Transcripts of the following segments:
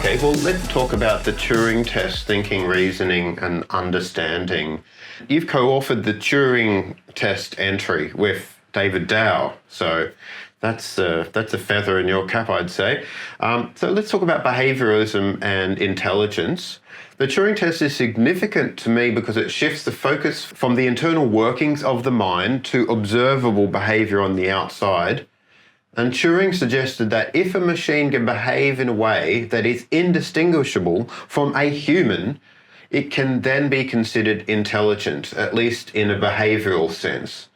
Okay, well, let's talk about the Turing Test, thinking, reasoning, and understanding. You've co-authored the Turing Test entry with David Dow, so that's a feather in your cap, I'd say. So let's talk about behavioralism and intelligence. The Turing Test is significant to me because it shifts the focus from the internal workings of the mind to observable behavior on the outside. And Turing suggested that if a machine can behave in a way that is indistinguishable from a human, it can then be considered intelligent, at least in a behavioral sense.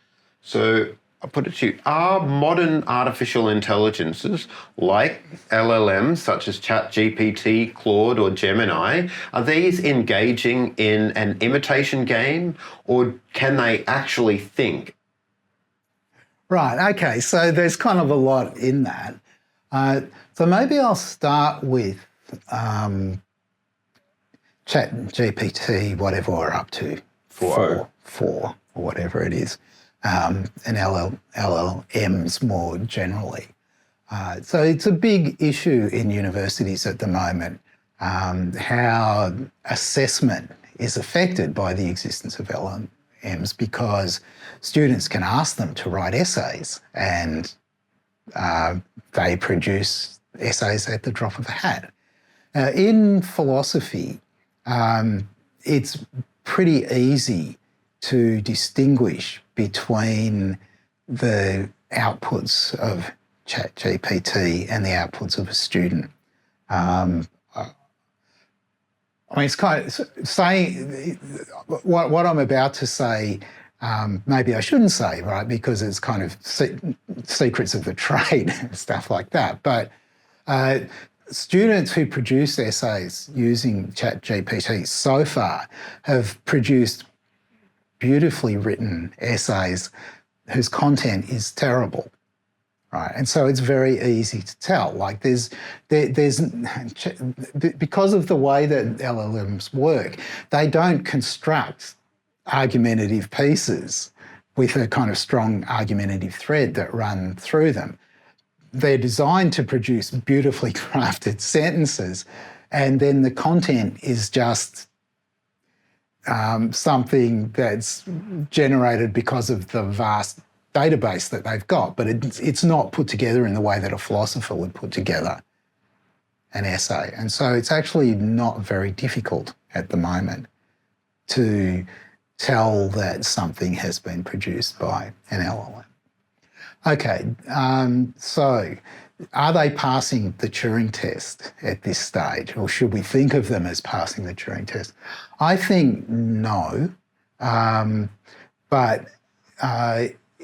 So I'll put it to you, are modern artificial intelligences like LLMs such as ChatGPT, Claude or Gemini, are these engaging in an imitation game, or can they actually think? Right, okay, so there's kind of a lot in that. So maybe I'll start with ChatGPT, whatever we're up to, 4 or whatever it is, and LLMs more generally. So it's a big issue in universities at the moment, how assessment is affected by the existence of LLMs, because students can ask them to write essays and they produce essays at the drop of a hat. In philosophy, it's pretty easy to distinguish between the outputs of ChatGPT and the outputs of a student. I mean, it's kind of saying what I'm about to say, maybe I shouldn't say, right, because it's kind of secrets of the trade and stuff like that. But students who produce essays using ChatGPT so far have produced beautifully written essays whose content is terrible. Right, and so it's very easy to tell. Like there's because of the way that LLMs work, they don't construct argumentative pieces with a kind of strong argumentative thread that run through them. They're designed to produce beautifully crafted sentences, and then the content is just something that's generated because of the vast database that they've got, but it's not put together in the way that a philosopher would put together an essay. And so it's actually not very difficult at the moment to tell that something has been produced by an LLM. Okay, so are they passing the Turing test at this stage, or should we think of them as passing the Turing test? I think no, but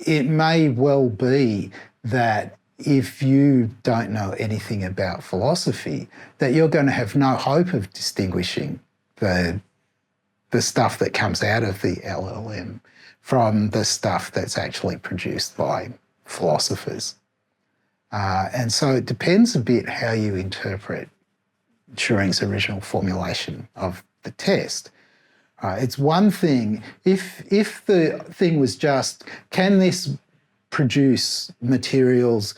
it may well be that if you don't know anything about philosophy, that you're going to have no hope of distinguishing the stuff that comes out of the LLM from the stuff that's actually produced by philosophers. And so it depends a bit how you interpret Turing's original formulation of the test. It's one thing, if the thing was just, can this produce materials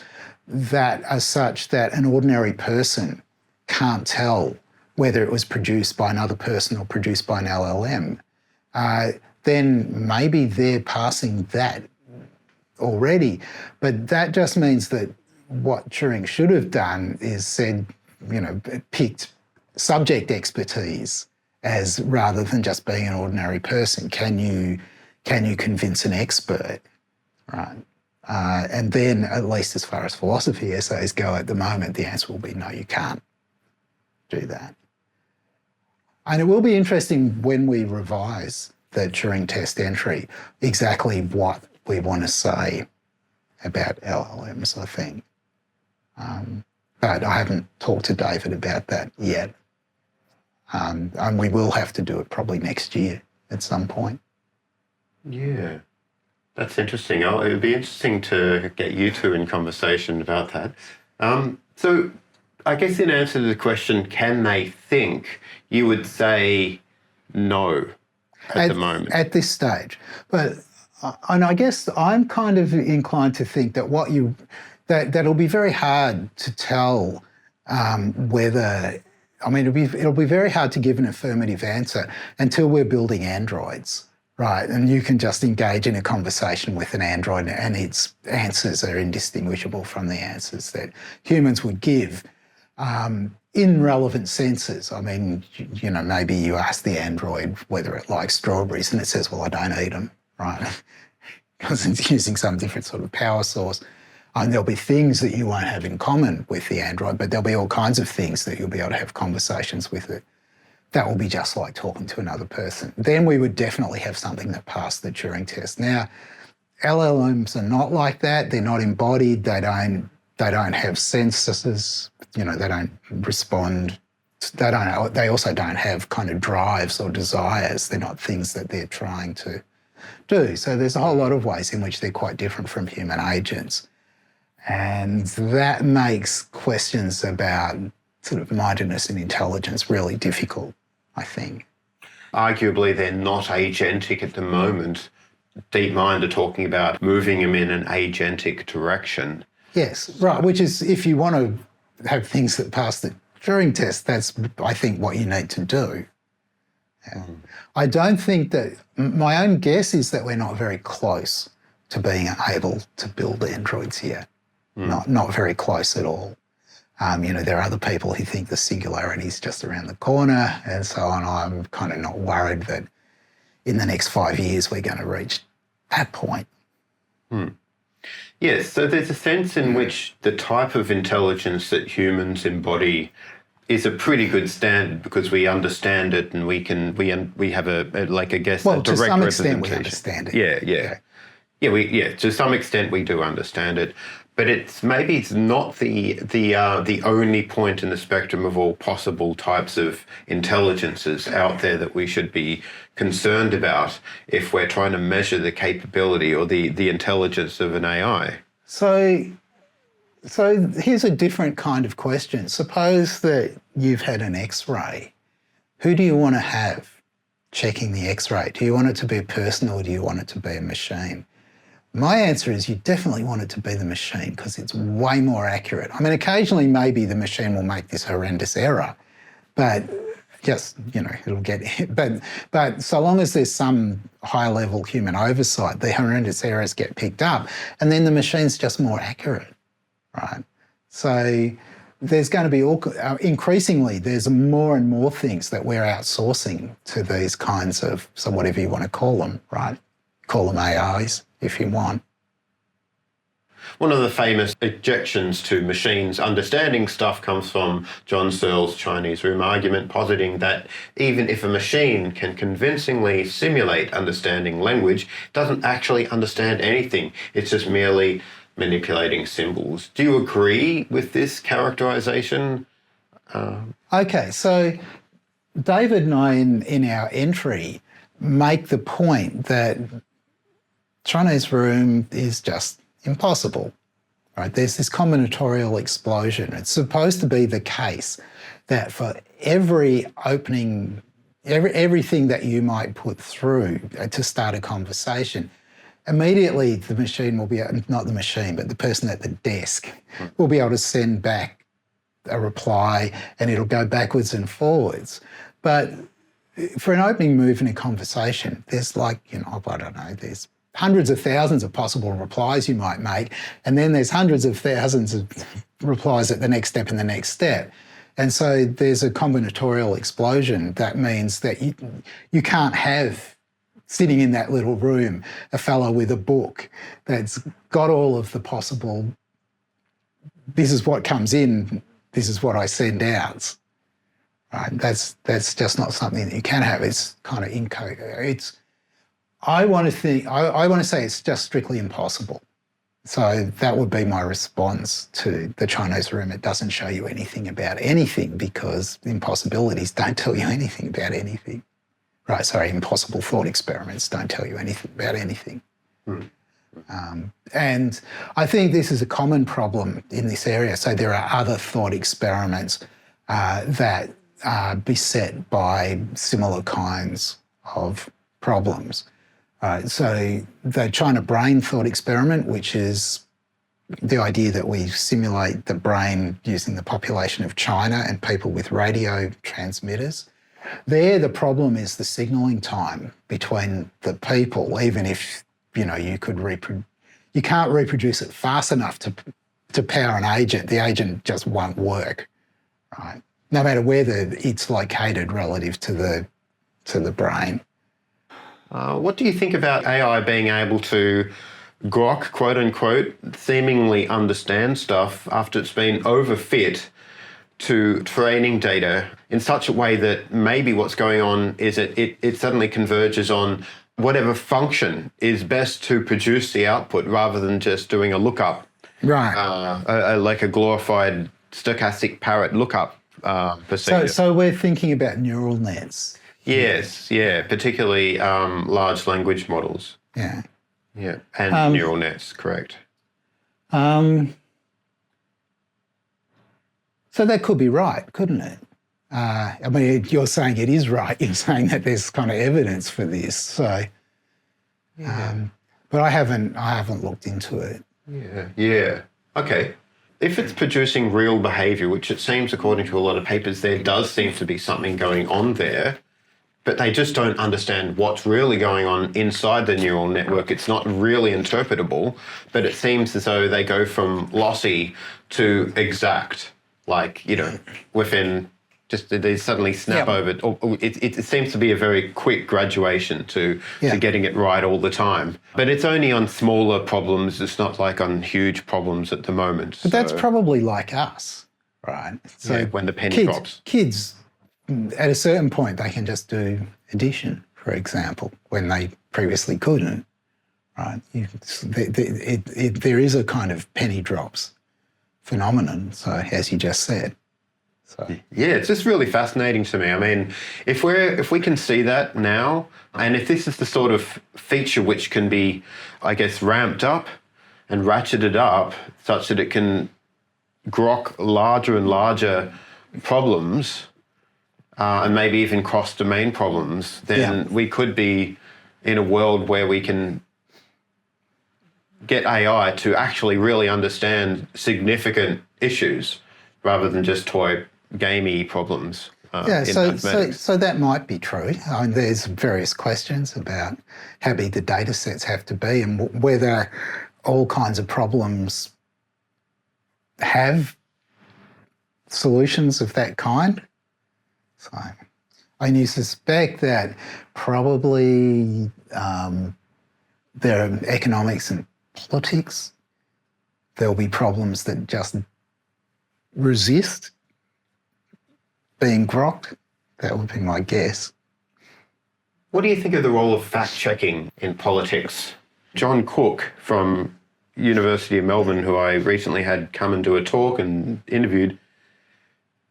that are such that an ordinary person can't tell whether it was produced by another person or produced by an LLM, then maybe they're passing that already. But that just means that what Turing should have done is said, picked subject expertise as rather than just being an ordinary person. Can you convince an expert, right? And then, at least as far as philosophy essays go at the moment, the answer will be no, you can't do that. And it will be interesting when we revise the Turing test entry, exactly what we want to say about LLMs, I think. But I haven't talked to David about that yet. And we will have to do it probably next year at some point. Yeah, that's interesting. It would be interesting to get you two in conversation about that. So I guess in answer to the question, can they think, you would say no at the moment. At this stage. But, and I guess I'm kind of inclined to think that that'll be very hard to tell whether I mean, it'll be very hard to give an affirmative answer until we're building androids, right? And you can just engage in a conversation with an android and its answers are indistinguishable from the answers that humans would give in relevant senses. I mean, you know, maybe you ask the android whether it likes strawberries and it says, well, I don't eat them, right? Because it's using some different sort of power source. And there'll be things that you won't have in common with the android, but there'll be all kinds of things that you'll be able to have conversations with it. That will be just like talking to another person. Then we would definitely have something that passed the Turing test. Now, LLMs are not like that. They're not embodied. They don't have senses. You know, they don't respond. They also don't have kind of drives or desires. They're not things that they're trying to do. So there's a whole lot of ways in which they're quite different from human agents. And that makes questions about sort of mindedness and intelligence really difficult, I think. Arguably, they're not agentic at the moment. DeepMind are talking about moving them in an agentic direction. Yes, right, which is, if you want to have things that pass the Turing test, that's, I think, what you need to do. Yeah. I don't think that, my own guess is that we're not very close to being able to build androids yet. Not very close at all. You know, there are other people who think the singularity is just around the corner and so on. I'm kind of not worried that in the next 5 years we're going to reach that point. Yes, so there's a sense in which the type of intelligence that humans embody is a pretty good standard because we understand it and we have a direct representation. To some extent we understand it. Yeah, to some extent we do understand it. But it's not the only point in the spectrum of all possible types of intelligences out there that we should be concerned about if we're trying to measure the capability or the intelligence of an AI. So here's a different kind of question. Suppose that you've had an X-ray. Who do you want to have checking the X-ray? Do you want it to be a person or do you want it to be a machine? My answer is you definitely want it to be the machine because it's way more accurate. I mean, occasionally maybe the machine will make this horrendous error, but just, you know, it'll get, but so long as there's some high level human oversight, the horrendous errors get picked up and then the machine's just more accurate, right? So there's going to be increasingly, there's more and more things that we're outsourcing to these kinds of, so whatever you want to call them, right? Call them AIs if you want. One of the famous objections to machines understanding stuff comes from John Searle's Chinese room argument, positing that even if a machine can convincingly simulate understanding language, it doesn't actually understand anything. It's just merely manipulating symbols. Do you agree with this characterization? Okay, so David and I in our entry make the point that Chinese room is just impossible, right? There's this combinatorial explosion. It's supposed to be the case that for every opening, everything that you might put through to start a conversation, immediately the machine will be, not the machine, but the person at the desk will be able to send back a reply and it'll go backwards and forwards. But for an opening move in a conversation, there's like, you know, I don't know, there's hundreds of thousands of possible replies you might make, and then there's hundreds of thousands of replies at the next step and the next step. And so there's a combinatorial explosion. That means that you can't have, sitting in that little room, a fellow with a book that's got all of the possible, this is what comes in, this is what I send out. Right? That's just not something that you can have. It's kind of incoherent. I want to say it's just strictly impossible. So that would be my response to the Chinese room. It doesn't show you anything about anything because impossibilities don't tell you anything about anything. Right, sorry, impossible thought experiments don't tell you anything about anything. And I think this is a common problem in this area. So there are other thought experiments that are beset by similar kinds of problems. So the China brain thought experiment, which is the idea that we simulate the brain using the population of China and people with radio transmitters. There, the problem is the signalling time between the people, even if, you could you can't reproduce it fast enough to power an agent. The agent just won't work, right? No matter where it's located relative to the brain. What do you think about AI being able to grok, quote unquote, seemingly understand stuff after it's been overfit to training data in such a way that maybe what's going on is it suddenly converges on whatever function is best to produce the output rather than just doing a lookup. Right. Like a glorified stochastic parrot lookup procedure. So we're thinking about neural nets. Yes, yeah, particularly large language models. Yeah. Yeah, and neural nets, correct. So that could be right, couldn't it? I mean, you're saying it is right. You're saying that there's kind of evidence for this. So, but I haven't looked into it. Yeah. Okay. If it's producing real behaviour, which it seems, according to a lot of papers, there does seem to be something going on there, but they just don't understand what's really going on inside the neural network. It's not really interpretable, but it seems as though they go from lossy to exact, within just they suddenly snap over. It seems to be a very quick graduation to getting it right all the time. But it's only on smaller problems. It's not like on huge problems at the moment. But that's probably like us, right? So when the penny drops. Kids, at a certain point, they can just do addition, for example, when they previously couldn't, right? There is a kind of penny drops phenomenon, so as you just said. So. Yeah, it's just really fascinating to me. I mean, if we can see that now, and if this is the sort of feature which can be, I guess, ramped up and ratcheted up such that it can grok larger and larger problems, and maybe even cross-domain problems, then we could be in a world where we can get AI to actually really understand significant issues rather than just toy gamey problems. So that might be true. I mean, there's various questions about how big the data sets have to be and whether all kinds of problems have solutions of that kind. So, you suspect that probably there are economics and politics. There'll be problems that just resist being grokked. That would be my guess. What do you think of the role of fact-checking in politics? John Cook from University of Melbourne, who I recently had come and do a talk and interviewed,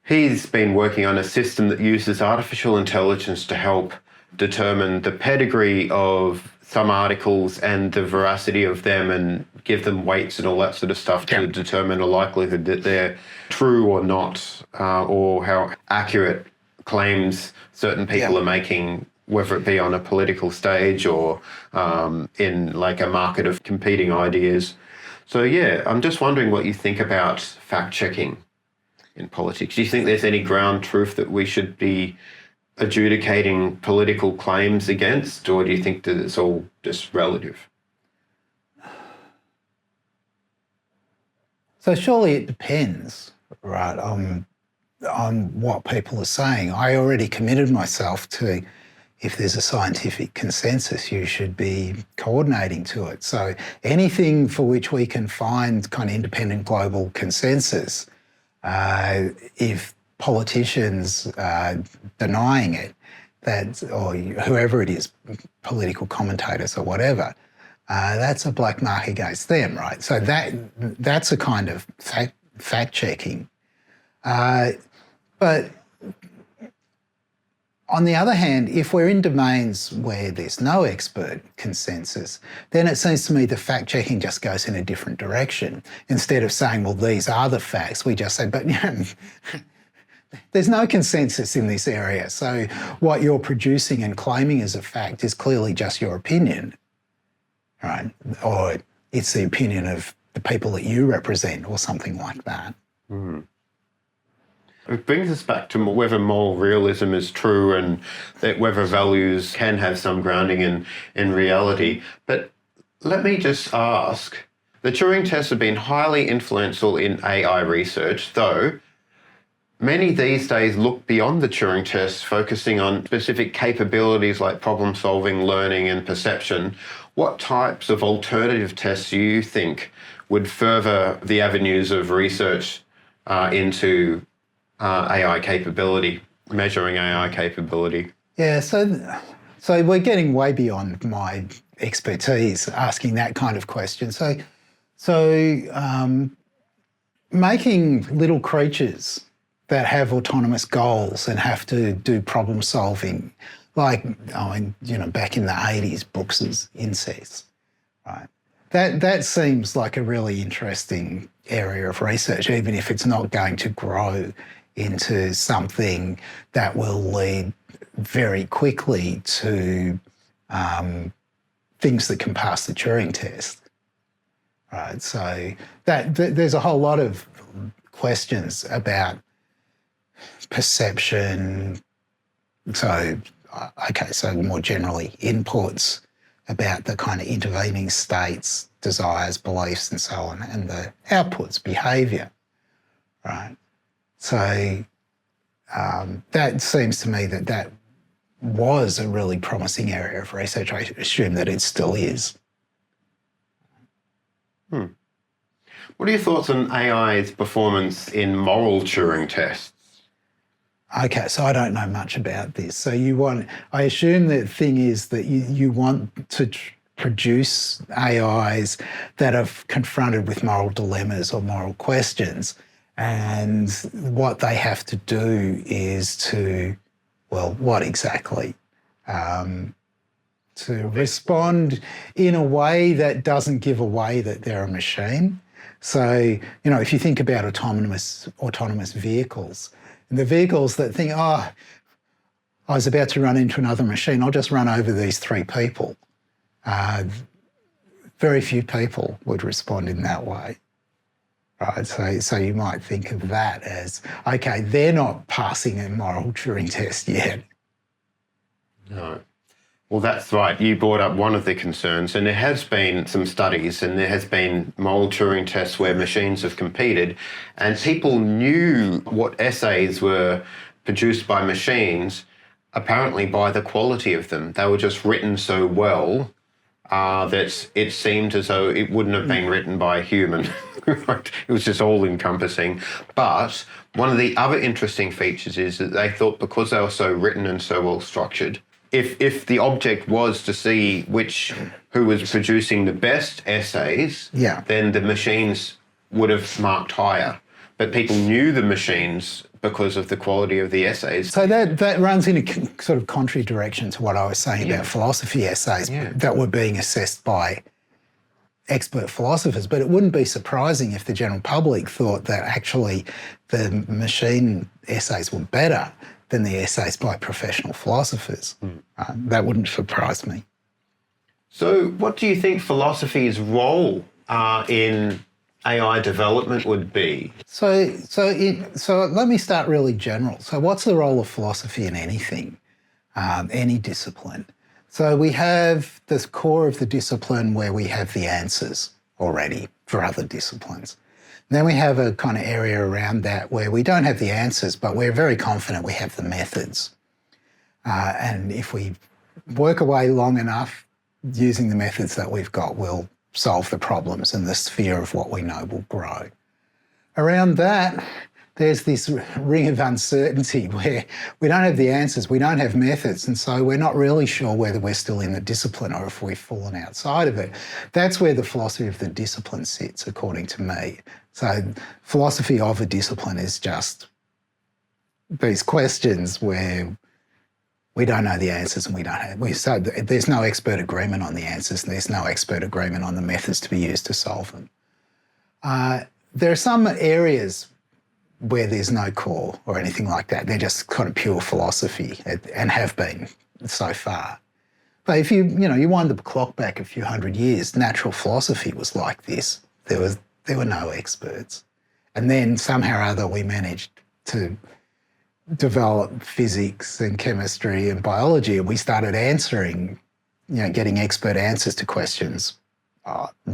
he's been working on a system that uses artificial intelligence to help determine the pedigree of some articles and the veracity of them and give them weights and all that sort of stuff to determine a likelihood that they're true or not, or how accurate claims certain people are making, whether it be on a political stage or in like a market of competing ideas. So I'm just wondering what you think about fact-checking in politics. Do you think there's any ground truth that we should be adjudicating political claims against, or do you think that it's all just relative? So surely it depends, right, on what people are saying. I already committed myself to, if there's a scientific consensus, you should be coordinating to it. So anything for which we can find kind of independent global consensus, if politicians are denying it, or whoever it is, political commentators or whatever, that's a black mark against them, right? So that's a kind of fact-checking. But on the other hand, if we're in domains where there's no expert consensus, then it seems to me the fact-checking just goes in a different direction. Instead of saying, well, these are the facts, we just say, but there's no consensus in this area. So what you're producing and claiming as a fact is clearly just your opinion, right? Or it's the opinion of the people that you represent or something like that. It brings us back to whether moral realism is true and that whether values can have some grounding in reality. But let me just ask, the Turing tests have been highly influential in AI research, though many these days look beyond the Turing tests, focusing on specific capabilities like problem solving, learning and perception. What types of alternative tests do you think would further the avenues of research into AI capability, measuring AI capability? Yeah, so we're getting way beyond my expertise asking that kind of question. So making little creatures that have autonomous goals and have to do problem solving, like back in the 80s, books as insects, right? That seems like a really interesting area of research, even if it's not going to grow into something that will lead very quickly to things that can pass the Turing test, right? So there's a whole lot of questions about perception. So more generally, inputs about the kind of intervening states, desires, beliefs, and so on, and the outputs, behaviour, right? So that seems to me that was a really promising area of research. I assume that it still is. What are your thoughts on AI's performance in moral Turing tests? Okay, so I don't know much about this. So I assume the thing is that you want to produce AIs that are confronted with moral dilemmas or moral questions, and what they have to do is what exactly? To respond in a way that doesn't give away that they're a machine. So, if you think about autonomous vehicles, and the vehicles that think, I was about to run into another machine, I'll just run over these three people. Very few people would respond in that way. Right, so you might think of that as, okay, they're not passing a moral Turing test yet. No. Well, that's right. You brought up one of the concerns, and there has been some studies, and there has been moral Turing tests where machines have competed, and people knew what essays were produced by machines, apparently by the quality of them. They were just written so well that it seemed as though it wouldn't have been written by a human. It was just all-encompassing. But one of the other interesting features is that they thought because they were so written and so well-structured, if the object was to see who was producing the best essays, then the machines would have marked higher. But people knew the machines because of the quality of the essays. So that runs in a sort of contrary direction to what I was saying about philosophy essays that were being assessed by expert philosophers. But it wouldn't be surprising if the general public thought that actually the machine essays were better than the essays by professional philosophers. That wouldn't surprise me. So what do you think philosophy's role in AI development would be? So let me start really general. So what's the role of philosophy in anything, any discipline? So we have this core of the discipline where we have the answers already for other disciplines. And then we have a kind of area around that where we don't have the answers, but we're very confident we have the methods. And if we work away long enough using the methods that we've got, we'll solve the problems and the sphere of what we know will grow. Around that, there's this ring of uncertainty where we don't have the answers, we don't have methods, and so we're not really sure whether we're still in the discipline or if we've fallen outside of it. That's where the philosophy of the discipline sits, according to me. So philosophy of a discipline is just these questions where we don't know the answers and so there's no expert agreement on the answers and there's no expert agreement on the methods to be used to solve them. There are some areas where there's no core or anything like that. They're just kind of pure philosophy and have been so far. But if you wind the clock back a few hundred years, natural philosophy was like this. There were no experts. And then somehow or other we managed to develop physics and chemistry and biology, and we started answering, getting expert answers to questions,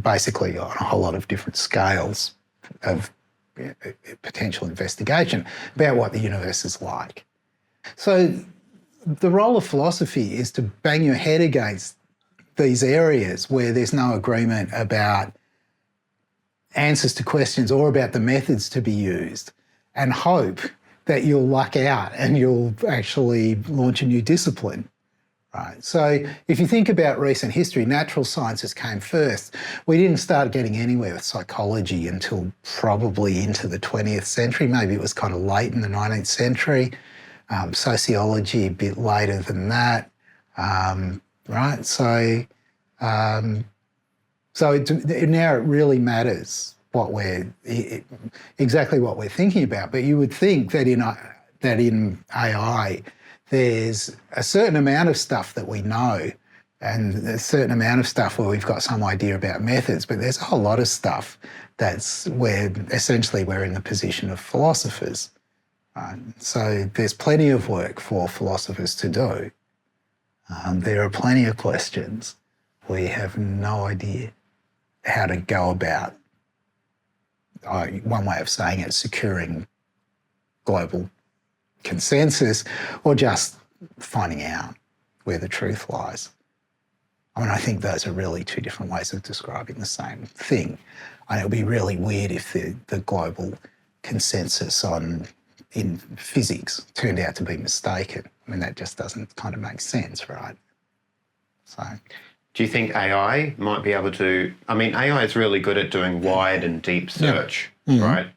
basically on a whole lot of different scales of potential investigation about what the universe is like. So the role of philosophy is to bang your head against these areas where there's no agreement about answers to questions or about the methods to be used, and hope that you'll luck out and you'll actually launch a new discipline. Right. So if you think about recent history, natural sciences came first. We didn't start getting anywhere with psychology until probably into the 20th century. Maybe it was kind of late in the 19th century. Sociology a bit later than that. Right. So now it really matters exactly what we're thinking about. But you would think that in AI, there's a certain amount of stuff that we know and a certain amount of stuff where we've got some idea about methods, but there's a whole lot of stuff that's where essentially we're in the position of philosophers. So there's plenty of work for philosophers to do. There are plenty of questions we have no idea how to go about. One way of saying it, securing global consensus, or just finding out where the truth lies. I mean, I think those are really two different ways of describing the same thing. And it would be really weird if the global consensus in physics turned out to be mistaken. I mean, that just doesn't kind of make sense, right? So, do you think AI might be able to... I mean, AI is really good at doing wide and deep search, right?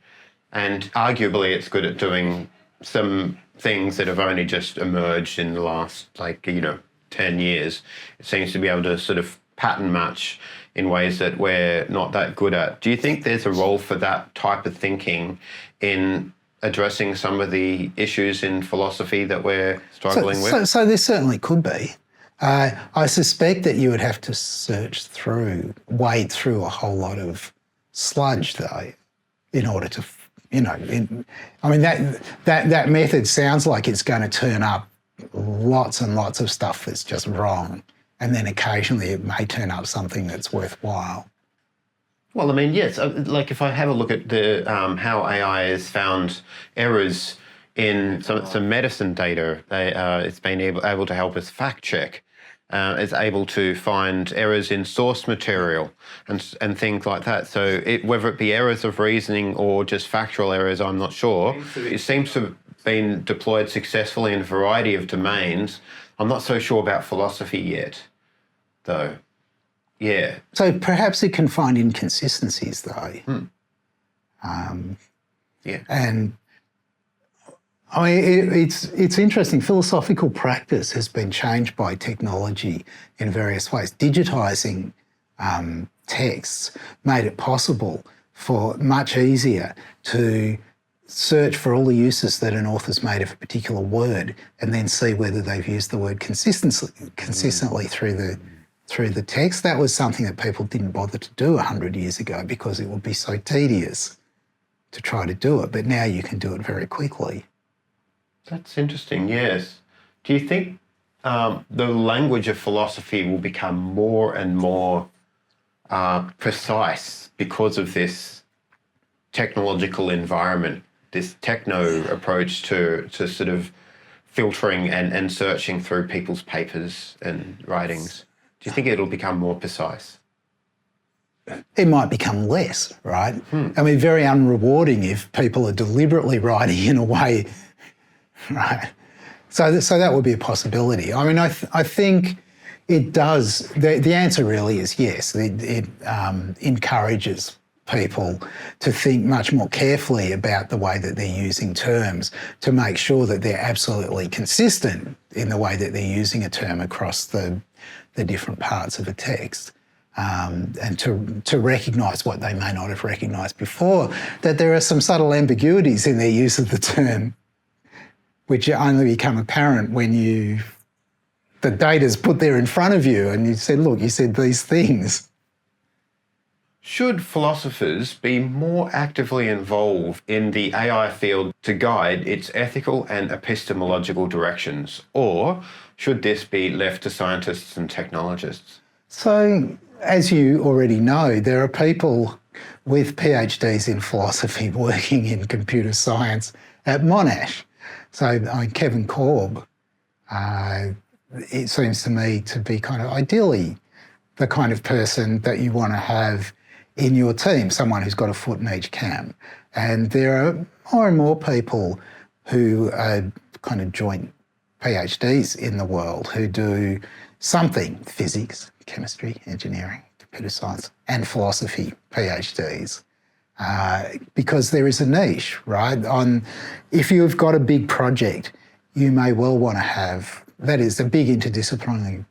And arguably it's good at doing some things that have only just emerged in the last, 10 years. It seems to be able to sort of pattern match in ways that we're not that good at. Do you think there's a role for that type of thinking in addressing some of the issues in philosophy that we're struggling with? So there certainly could be. I suspect that you would have to wade through a whole lot of sludge, though, in order to, that method sounds like it's going to turn up lots and lots of stuff that's just wrong, and then occasionally it may turn up something that's worthwhile. Well, I mean, yes. Like if I have a look at the how AI has found errors in some medicine data, it's been able to help us fact check. It's able to find errors in source material and things like that. So whether it be errors of reasoning or just factual errors, I'm not sure. It seems to have been deployed successfully in a variety of domains. I'm not so sure about philosophy yet, though. Yeah. So perhaps it can find inconsistencies, though. Yeah. And I mean, it's interesting. Philosophical practice has been changed by technology in various ways. Digitising texts made it possible for much easier to search for all the uses that an author's made of a particular word and then see whether they've used the word consistently through the text. That was something that people didn't bother to do 100 years ago because it would be so tedious to try to do it. But now you can do it very quickly. That's interesting, yes. Do you think the language of philosophy will become more and more precise because of this technological environment, this techno approach to sort of filtering and searching through people's papers and writings? Do you think it'll become more precise? It might become less, right? I mean, very unrewarding if people are deliberately writing in a way... Right. So that would be a possibility. I mean, I think it does. The answer really is yes. It encourages people to think much more carefully about the way that they're using terms to make sure that they're absolutely consistent in the way that they're using a term across the different parts of a text. And to recognise what they may not have recognised before, that there are some subtle ambiguities in their use of the term, which only become apparent when the data's put there in front of you and you said, look, you said these things. Should philosophers be more actively involved in the AI field to guide its ethical and epistemological directions, or should this be left to scientists and technologists? So, as you already know, there are people with PhDs in philosophy working in computer science at Monash. So, Kevin Korb, it seems to me to be kind of ideally the kind of person that you want to have in your team, someone who's got a foot in each camp. And there are more and more people who are kind of joint PhDs in the world who do something, physics, chemistry, engineering, computer science, and philosophy PhDs. Because there is a niche, right? If you've got a big project, you may well want to have, that is a big interdisciplinary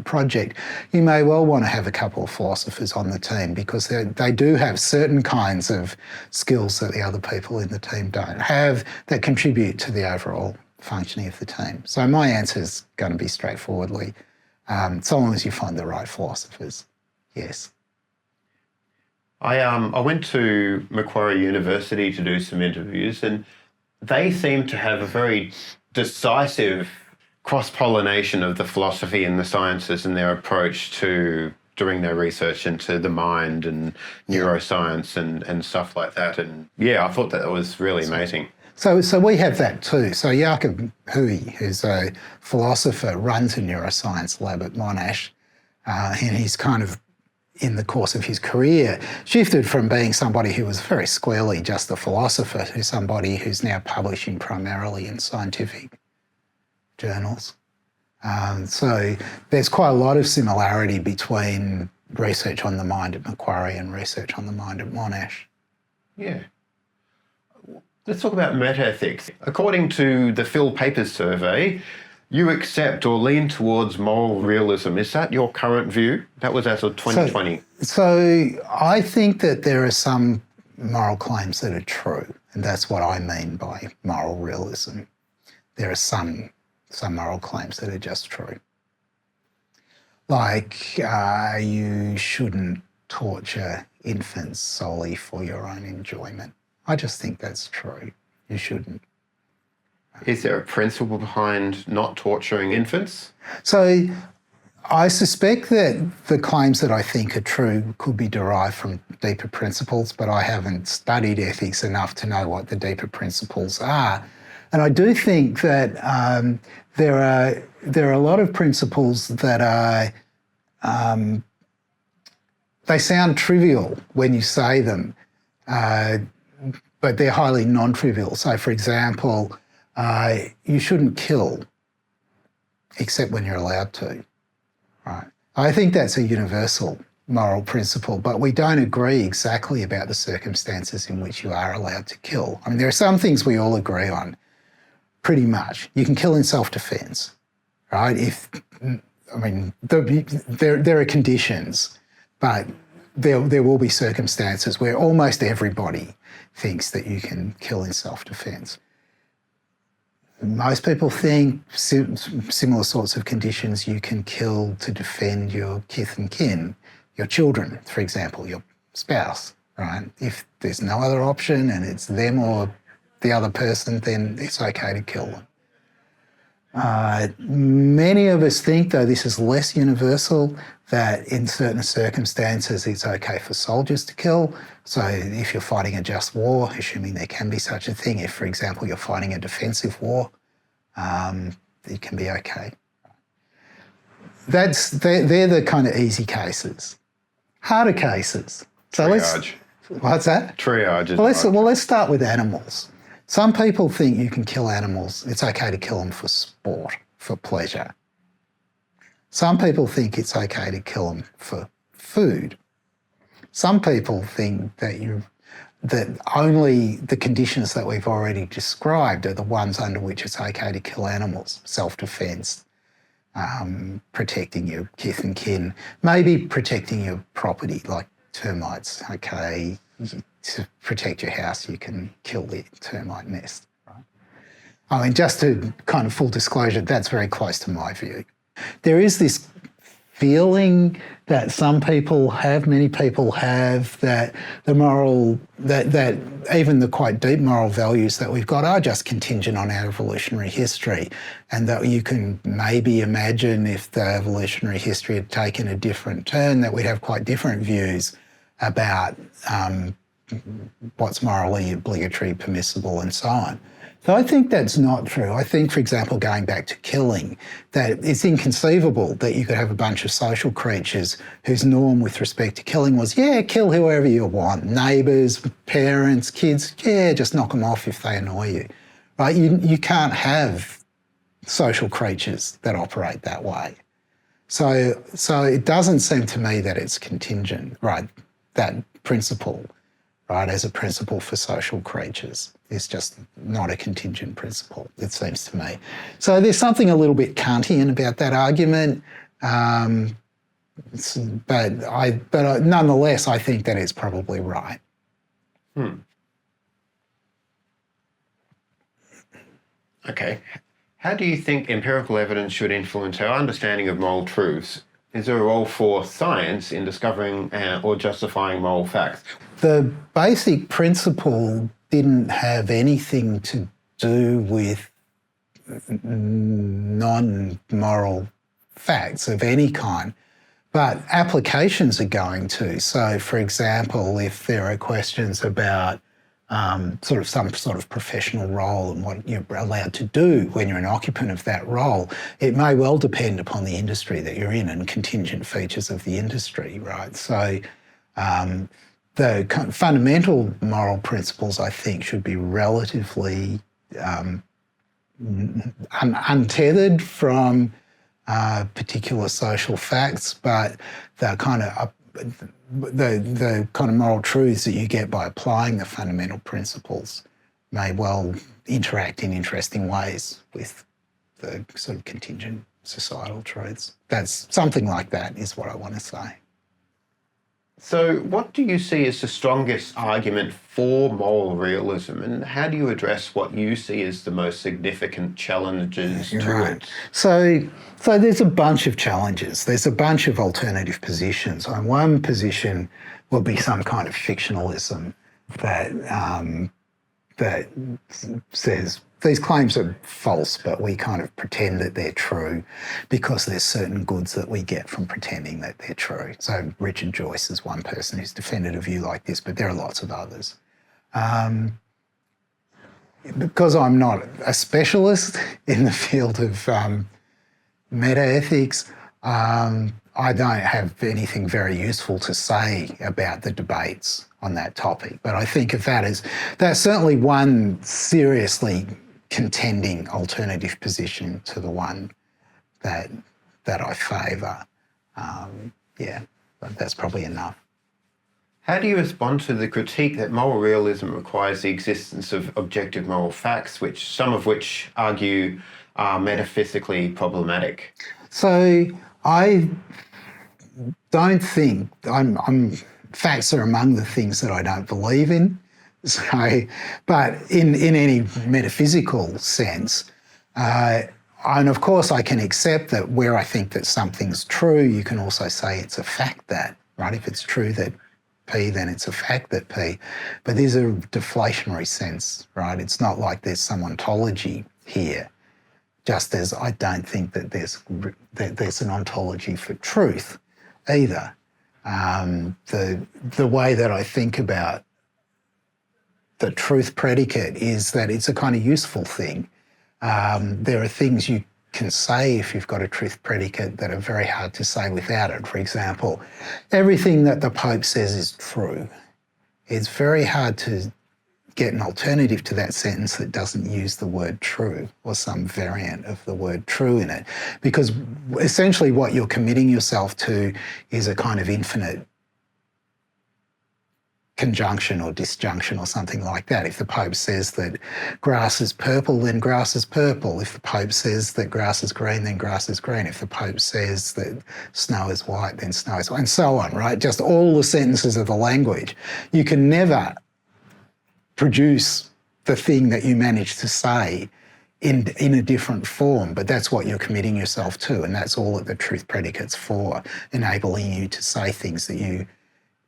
project, you may well want to have a couple of philosophers on the team because they do have certain kinds of skills that the other people in the team don't have that contribute to the overall functioning of the team. So my answer is going to be straightforwardly, so long as you find the right philosophers, yes. I went to Macquarie University to do some interviews, and they seem to have a very decisive cross-pollination of the philosophy and the sciences in their approach to doing their research into the mind and neuroscience and stuff like that. And yeah, I thought that was really amazing. So we have that too. So Jakob Hui, who's a philosopher, runs a neuroscience lab at Monash, and he's kind of, in the course of his career, shifted from being somebody who was very squarely just a philosopher to somebody who's now publishing primarily in scientific journals. So there's quite a lot of similarity between research on the mind at Macquarie and research on the mind at Monash. Yeah. Let's talk about metaethics. According to the Phil Papers survey, you accept or lean towards moral realism. Is that your current view? That was as of 2020. So I think that there are some moral claims that are true, and that's what I mean by moral realism. There are some moral claims that are just true. Like you shouldn't torture infants solely for your own enjoyment. I just think that's true. You shouldn't. Is there a principle behind not torturing infants? So I suspect that the claims that I think are true could be derived from deeper principles, but I haven't studied ethics enough to know what the deeper principles are. And I do think that there are a lot of principles that are, they sound trivial when you say them, but they're highly non-trivial. So for example, you shouldn't kill except when you're allowed to, right? I think that's a universal moral principle, but we don't agree exactly about the circumstances in which you are allowed to kill. I mean, there are some things we all agree on, pretty much. You can kill in self-defense, right? There are conditions, but there will be circumstances where almost everybody thinks that you can kill in self-defense. Most people think similar sorts of conditions you can kill to defend your kith and kin, your children, for example, your spouse, right? If there's no other option and it's them or the other person, then it's okay to kill them. Many of us think, though this is less universal, that in certain circumstances it's okay for soldiers to kill. So if you're fighting a just war, assuming there can be such a thing, if, for example, you're fighting a defensive war, it can be okay. They're the kind of easy cases. Harder cases. So Triage. What's that? Triage. Let's start with animals. Some people think you can kill animals. It's okay to kill them for sport, for pleasure. Some people think it's okay to kill them for food. Some people think that only the conditions that we've already described are the ones under which it's okay to kill animals. Self-defense, protecting your kith and kin, maybe protecting your property, like termites. Okay, to protect your house, you can kill the termite nest. Right? I mean, just to kind of full disclosure, that's very close to my view. There is this feeling that some people have, many people have, that the moral, that even the quite deep moral values that we've got are just contingent on our evolutionary history, and that you can maybe imagine if the evolutionary history had taken a different turn, that we'd have quite different views about what's morally obligatory, permissible, and so on. So I think that's not true. I think, for example, going back to killing, that it's inconceivable that you could have a bunch of social creatures whose norm with respect to killing was, yeah, kill whoever you want, neighbours, parents, kids, yeah, just knock them off if they annoy you, right? You can't have social creatures that operate that way. So it doesn't seem to me that it's contingent, right? That principle, right, as a principle for social creatures is just not a contingent principle, it seems to me. So there's something a little bit Kantian about that argument, but nonetheless, I think that it's probably right. Okay. How do you think empirical evidence should influence our understanding of moral truths? Is there a role for science in discovering or justifying moral facts? The basic principle didn't have anything to do with non-moral facts of any kind, but applications are going to. So, for example, if there are questions about some sort of professional role and what you're allowed to do when you're an occupant of that role, it may well depend upon the industry that you're in and contingent features of the industry, right? So the fundamental moral principles, I think, should be relatively untethered from particular social facts, but the kind of moral truths that you get by applying the fundamental principles may well interact in interesting ways with the sort of contingent societal truths. That's something like that is what I want to say. So what do you see as the strongest argument for moral realism, and how do you address what you see as the most significant challenges to it? So there's a bunch of challenges. There's a bunch of alternative positions. On one position will be some kind of fictionalism that says these claims are false, but we kind of pretend that they're true because there's certain goods that we get from pretending that they're true. So Richard Joyce is one person who's defended a view like this, but there are lots of others. Because I'm not a specialist in the field of meta-ethics, I don't have anything very useful to say about the debates on that topic. But I think of that as, that's certainly one seriously contending alternative position to the one that I favour. But that's probably enough. How do you respond to the critique that moral realism requires the existence of objective moral facts, some of which argue are metaphysically problematic? So I don't think facts are among the things that I don't believe in. So, but in any metaphysical sense, and of course I can accept that where I think that something's true, you can also say it's a fact that, right? If it's true that P, then it's a fact that P. But there's a deflationary sense, right? It's not like there's some ontology here, just as I don't think that there's an ontology for truth either. The way that I think about the truth predicate is that it's a kind of useful thing. There are things you can say if you've got a truth predicate that are very hard to say without it. For example, everything that the Pope says is true. It's very hard to get an alternative to that sentence that doesn't use the word true or some variant of the word true in it, because essentially what you're committing yourself to is a kind of infinite conjunction or disjunction or something like that. If the Pope says that grass is purple, then grass is purple. If the Pope says that grass is green, then grass is green. If the Pope says that snow is white, then snow is white, and so on, right? Just all the sentences of the language. You can never produce the thing that you manage to say in a different form, but that's what you're committing yourself to, and that's all that the truth predicate's for, enabling you to say things that you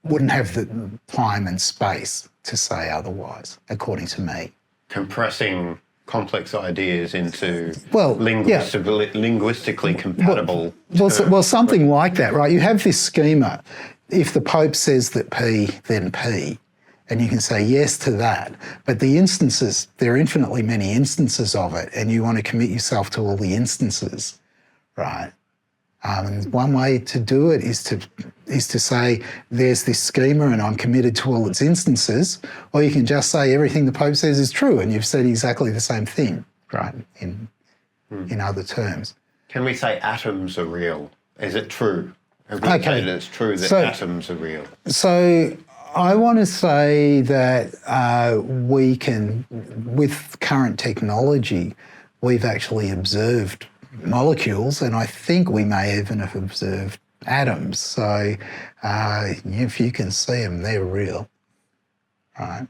wouldn't have the time and space to say otherwise, according to me. Compressing complex ideas into Well, linguistically compatible. Well, something like that, right? You have this schema. If the Pope says that P, then P, and you can say yes to that. But the instances, there are infinitely many instances of it, and you want to commit yourself to all the instances, right? And one way to do it is to say there's this schema and I'm committed to all its instances, or you can just say everything the Pope says is true and you've said exactly the same thing, right? In other terms. Can we say atoms are real? Is it true? Have we said it's true that atoms are real? So I want to say that we can, with current technology, we've actually observed molecules, and I think we may even have observed atoms. So if you can see them, they're real, right?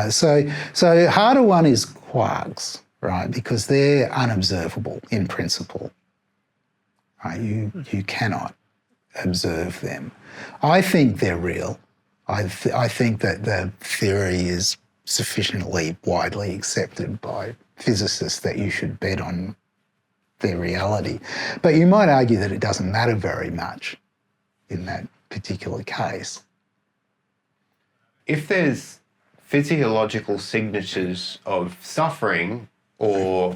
So the harder one is quarks, right? Because they're unobservable in principle, right? You cannot observe them. I think they're real. I think that the theory is sufficiently widely accepted by physicists that you should bet on their reality. But you might argue that it doesn't matter very much in that particular case. If there's physiological signatures of suffering or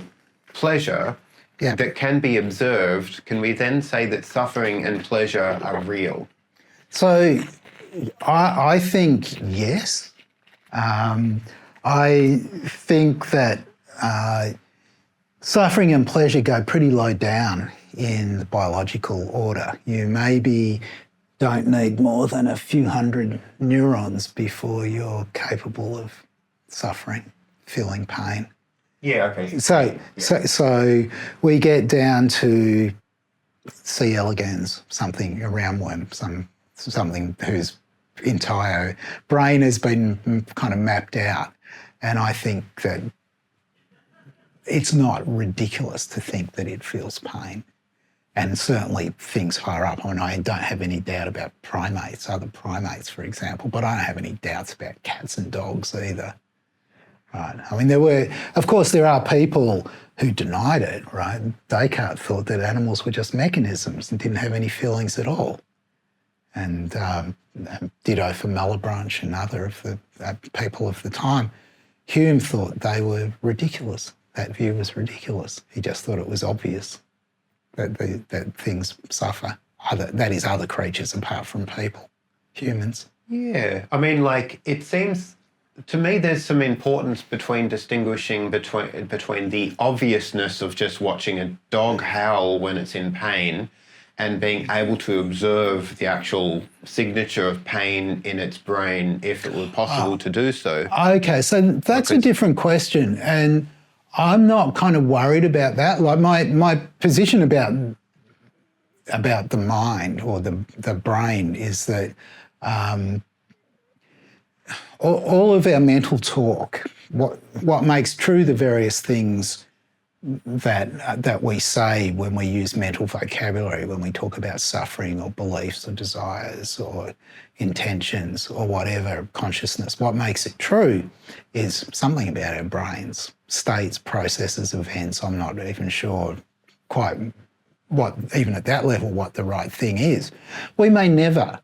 pleasure that can be observed, can we then say that suffering and pleasure are real? So I think yes. I think that suffering and pleasure go pretty low down in the biological order. You maybe don't need more than a few hundred neurons before you're capable of suffering, feeling pain. Yeah, okay. So we get down to C. elegans, something, a roundworm, something whose entire brain has been kind of mapped out. And I think that it's not ridiculous to think that it feels pain. And certainly things higher up. I mean, I don't have any doubt about primates, other primates, for example, but I don't have any doubts about cats and dogs either. Right. I mean, of course, there are people who denied it, right? Descartes thought that animals were just mechanisms and didn't have any feelings at all. And ditto for Malebranche and other of the people of the time. Hume thought they were ridiculous. That view was ridiculous. He just thought it was obvious that things suffer. That is, other creatures apart from people, humans. Yeah. I mean, like, it seems to me there's some importance between distinguishing between the obviousness of just watching a dog howl when it's in pain and being able to observe the actual signature of pain in its brain if it were possible to do so. Okay, so that's a different question, and I'm not kind of worried about that. Like my position about the mind or the brain is that all of our mental talk, what makes true the various things that we say when we use mental vocabulary, when we talk about suffering or beliefs or desires or intentions or whatever, consciousness, what makes it true is something about our brains, states, processes, events. I'm not even sure quite what, even at that level, what the right thing is. We may never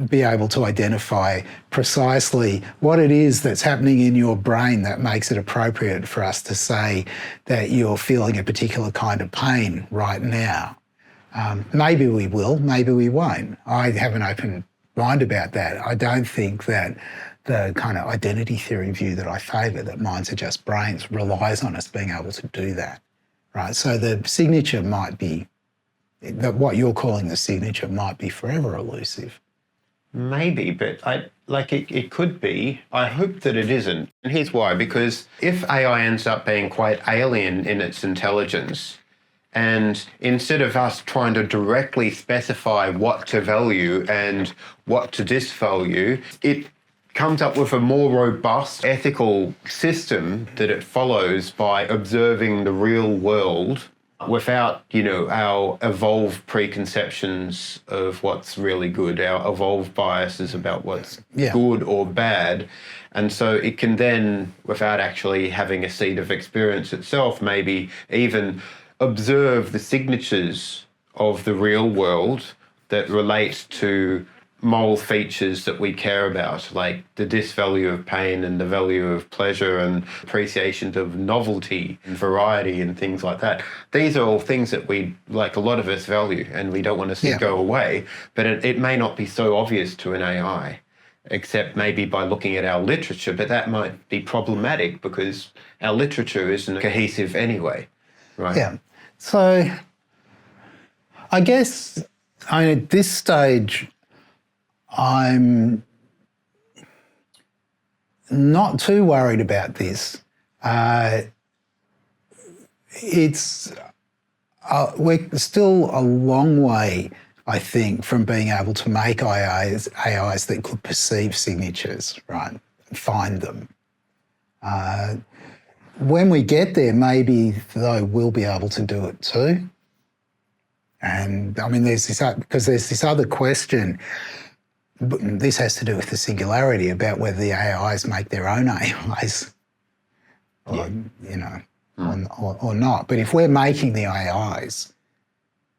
be able to identify precisely what it is that's happening in your brain that makes it appropriate for us to say that you're feeling a particular kind of pain right now. Maybe we will, maybe we won't. I have an open mind about that. I don't think that the kind of identity theory view that I favour, that minds are just brains, relies on us being able to do that, right? So the signature might be, what you're calling the signature might be forever elusive. Maybe, but it could be. I hope that it isn't. And here's why. Because if AI ends up being quite alien in its intelligence, and instead of us trying to directly specify what to value and what to disvalue, it comes up with a more robust ethical system that it follows by observing the real world without, our evolved preconceptions of what's really good, our evolved biases about what's good or bad. And so it can then, without actually having a seed of experience itself, maybe even observe the signatures of the real world that relate to moral features that we care about, like the disvalue of pain and the value of pleasure and appreciation of novelty and variety and things like that. These are all things that we, like a lot of us, value and we don't want to see go away, but it may not be so obvious to an AI, except maybe by looking at our literature, but that might be problematic because our literature isn't cohesive anyway, right? Yeah. So I guess at this stage, I'm not too worried about this. We're still a long way, I think, from being able to make AIs that could perceive signatures, right, and find them. When we get there, maybe, though, we'll be able to do it too. And, I mean, there's this other question. This has to do with the singularity about whether the AIs make their own AIs, or not. But if we're making the AIs,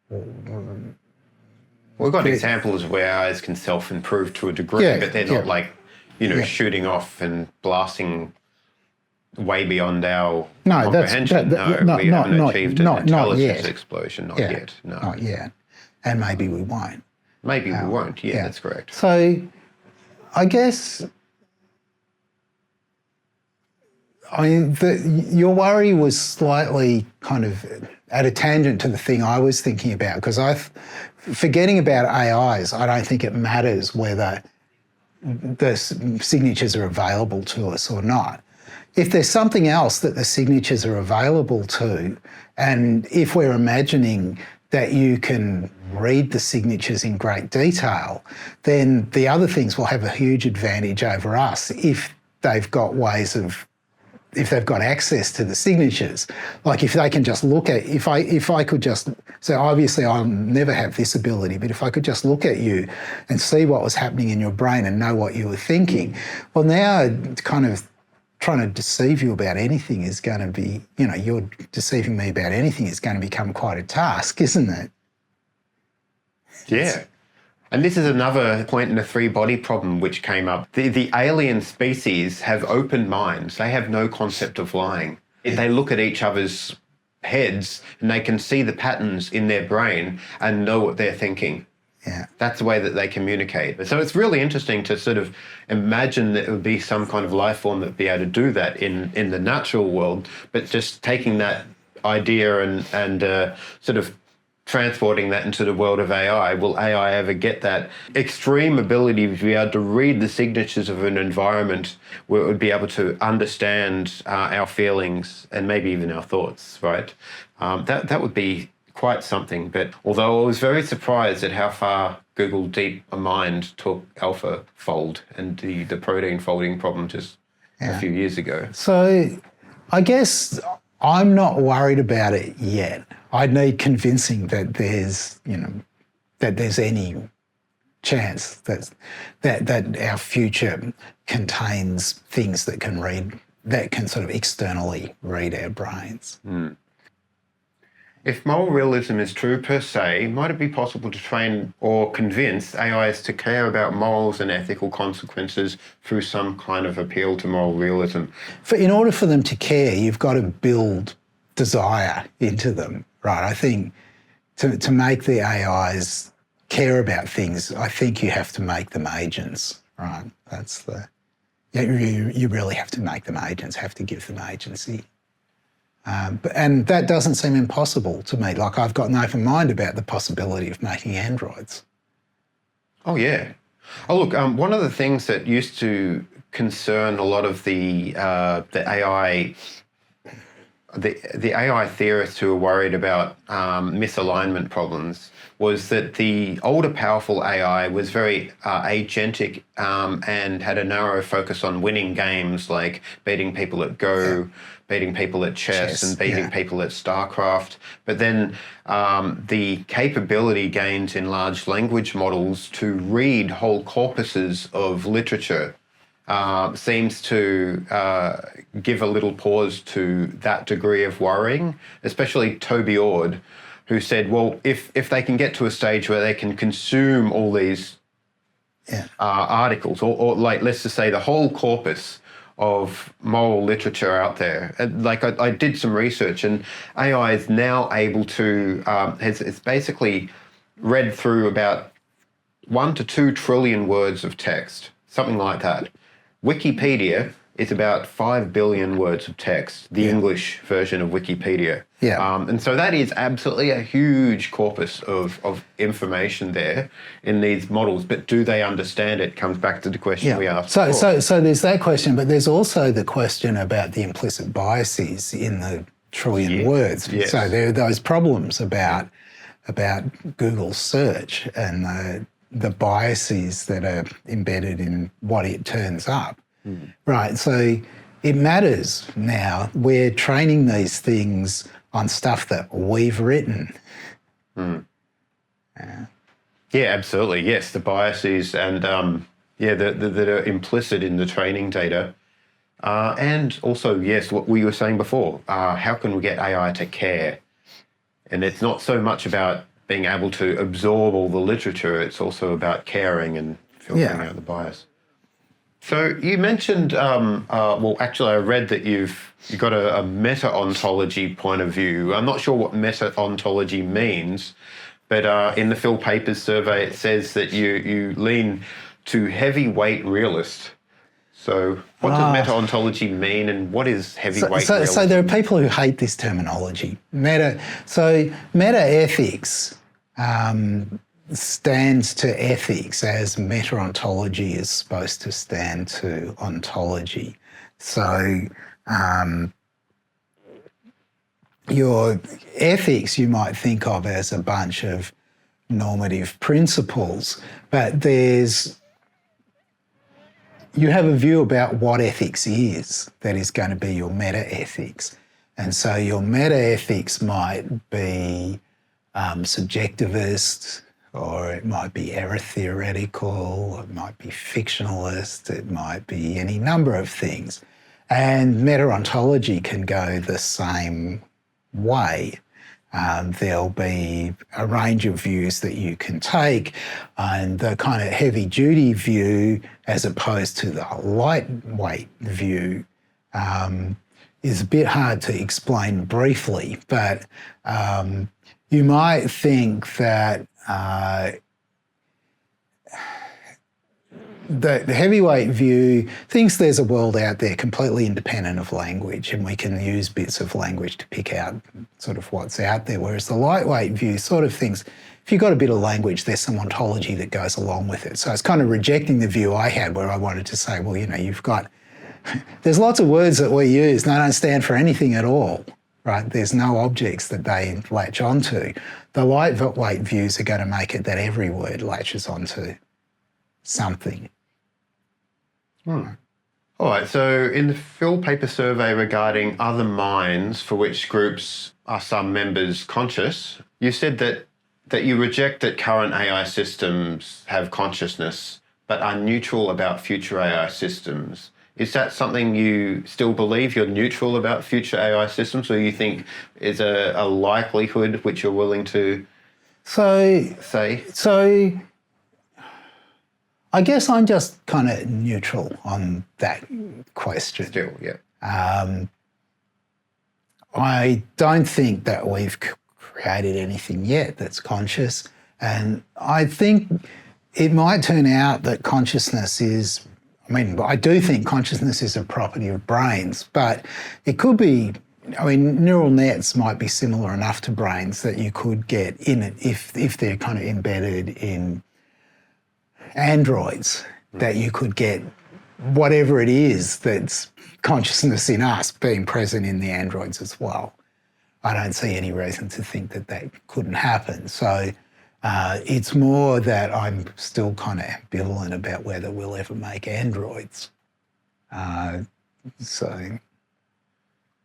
we've got examples where AIs can self-improve to a degree, but they're not like, shooting off and blasting way beyond our comprehension. We haven't achieved an intelligence explosion, not yet. No. Not yet. And maybe we won't. Maybe we won't. Yeah, that's correct. So I guess your worry was slightly kind of at a tangent to the thing I was thinking about, because forgetting about AIs, I don't think it matters whether the signatures are available to us or not. If there's something else that the signatures are available to, and if we're imagining that you can read the signatures in great detail, then the other things will have a huge advantage over us if they've got access to the signatures. Like if they can just look at, if I could just, so obviously I'll never have this ability, but if I could just look at you and see what was happening in your brain and know what you were thinking, well, now kind of trying to deceive you about anything is going to be, you're deceiving me about anything is going to become quite a task, isn't it? Yeah. And this is another point in the three-body problem which came up. The alien species have open minds. They have no concept of lying. They look at each other's heads and they can see the patterns in their brain and know what they're thinking. Yeah. That's the way that they communicate. So it's really interesting to sort of imagine that it would be some kind of life form that would be able to do that in the natural world, but just taking that idea and sort of transporting that into the world of AI. Will AI ever get that extreme ability to be able to read the signatures of an environment where it would be able to understand our feelings and maybe even our thoughts, right? That would be quite something. But although I was very surprised at how far Google DeepMind took AlphaFold and the protein folding problem just a few years ago. So I guess I'm not worried about it yet. I need convincing that there's, that there's any chance that our future contains things that can sort of externally read our brains. Mm. If moral realism is true per se, might it be possible to train or convince AIs to care about morals and ethical consequences through some kind of appeal to moral realism? In order for them to care, you've got to build desire into them, right? I think to make the AIs care about things, I think you have to make them agents, right? You really have to make them agents, have to give them agency. And that doesn't seem impossible to me. Like, I've got an open mind about the possibility of making androids. Oh, yeah. Oh, look, one of the things that used to concern a lot of the AI the AI theorists who were worried about misalignment problems was that the older powerful AI was very agentic and had a narrow focus on winning games like beating people at Go, beating people at chess and beating people at StarCraft. But then the capability gains in large language models to read whole corpuses of literature seems to give a little pause to that degree of worrying, especially Toby Ord, who said, well, if they can get to a stage where they can consume all these articles, or like, let's just say the whole corpus of moral literature out there. And like I did some research, and AI is now able to, it's basically read through about 1 to 2 trillion words of text, something like that. Wikipedia is about 5 billion words of text, the English version of Wikipedia. And so that is absolutely a huge corpus of information there in these models. But do they understand it? Comes back to the question we asked before. So there's that question, but there's also the question about the implicit biases in the trillion words. So there are those problems about Google search and the biases that are embedded in what it turns up. Right, so it matters now. We're training these things on stuff that we've written. Yeah, absolutely. Yes, the biases and that are implicit in the training data. And also, yes, what we were saying before, how can we get AI to care? And it's not so much about being able to absorb all the literature, it's also about caring and filtering out the bias. So you mentioned, well, actually, I read that you've got a meta-ontology point of view. I'm not sure what meta-ontology means, but in the Phil Papers survey, it says that you lean to heavyweight realist. So what does meta-ontology mean, and what is heavyweight realism? So there are people who hate this terminology. Meta-ethics stands to ethics as meta-ontology is supposed to stand to ontology. So your ethics you might think of as a bunch of normative principles, but you have a view about what ethics is that is going to be your meta-ethics. And so your meta-ethics might be subjectivist, or it might be error theoretical, it might be fictionalist, it might be any number of things. And meta-ontology can go the same way. There'll be a range of views that you can take, and the kind of heavy-duty view as opposed to the lightweight view is a bit hard to explain briefly, but you might think that the heavyweight view thinks there's a world out there completely independent of language, and we can use bits of language to pick out sort of what's out there, whereas the lightweight view sort of thinks if you've got a bit of language, there's some ontology that goes along with it. So it's kind of rejecting the view I had where I wanted to say, well, there's lots of words that we use and they don't stand for anything at all. Right? There's no objects that they latch onto. The lightweight views are going to make it that every word latches onto something. All right, so in the Phil Paper survey regarding other minds for which groups are some members conscious, you said that you reject that current AI systems have consciousness but are neutral about future AI systems. Is that something you still believe? You're neutral about future AI systems, or you think is a likelihood which you're willing to say? So I guess I'm just kind of neutral on that question. Still, yeah. I don't think that we've created anything yet that's conscious, and I think it might turn out that consciousness is, I do think consciousness is a property of brains, but it could be, neural nets might be similar enough to brains that you could get in it if they're kind of embedded in androids, that you could get whatever it is that's consciousness in us being present in the androids as well. I don't see any reason to think that that couldn't happen. So it's more that I'm still kind of ambivalent about whether we'll ever make androids.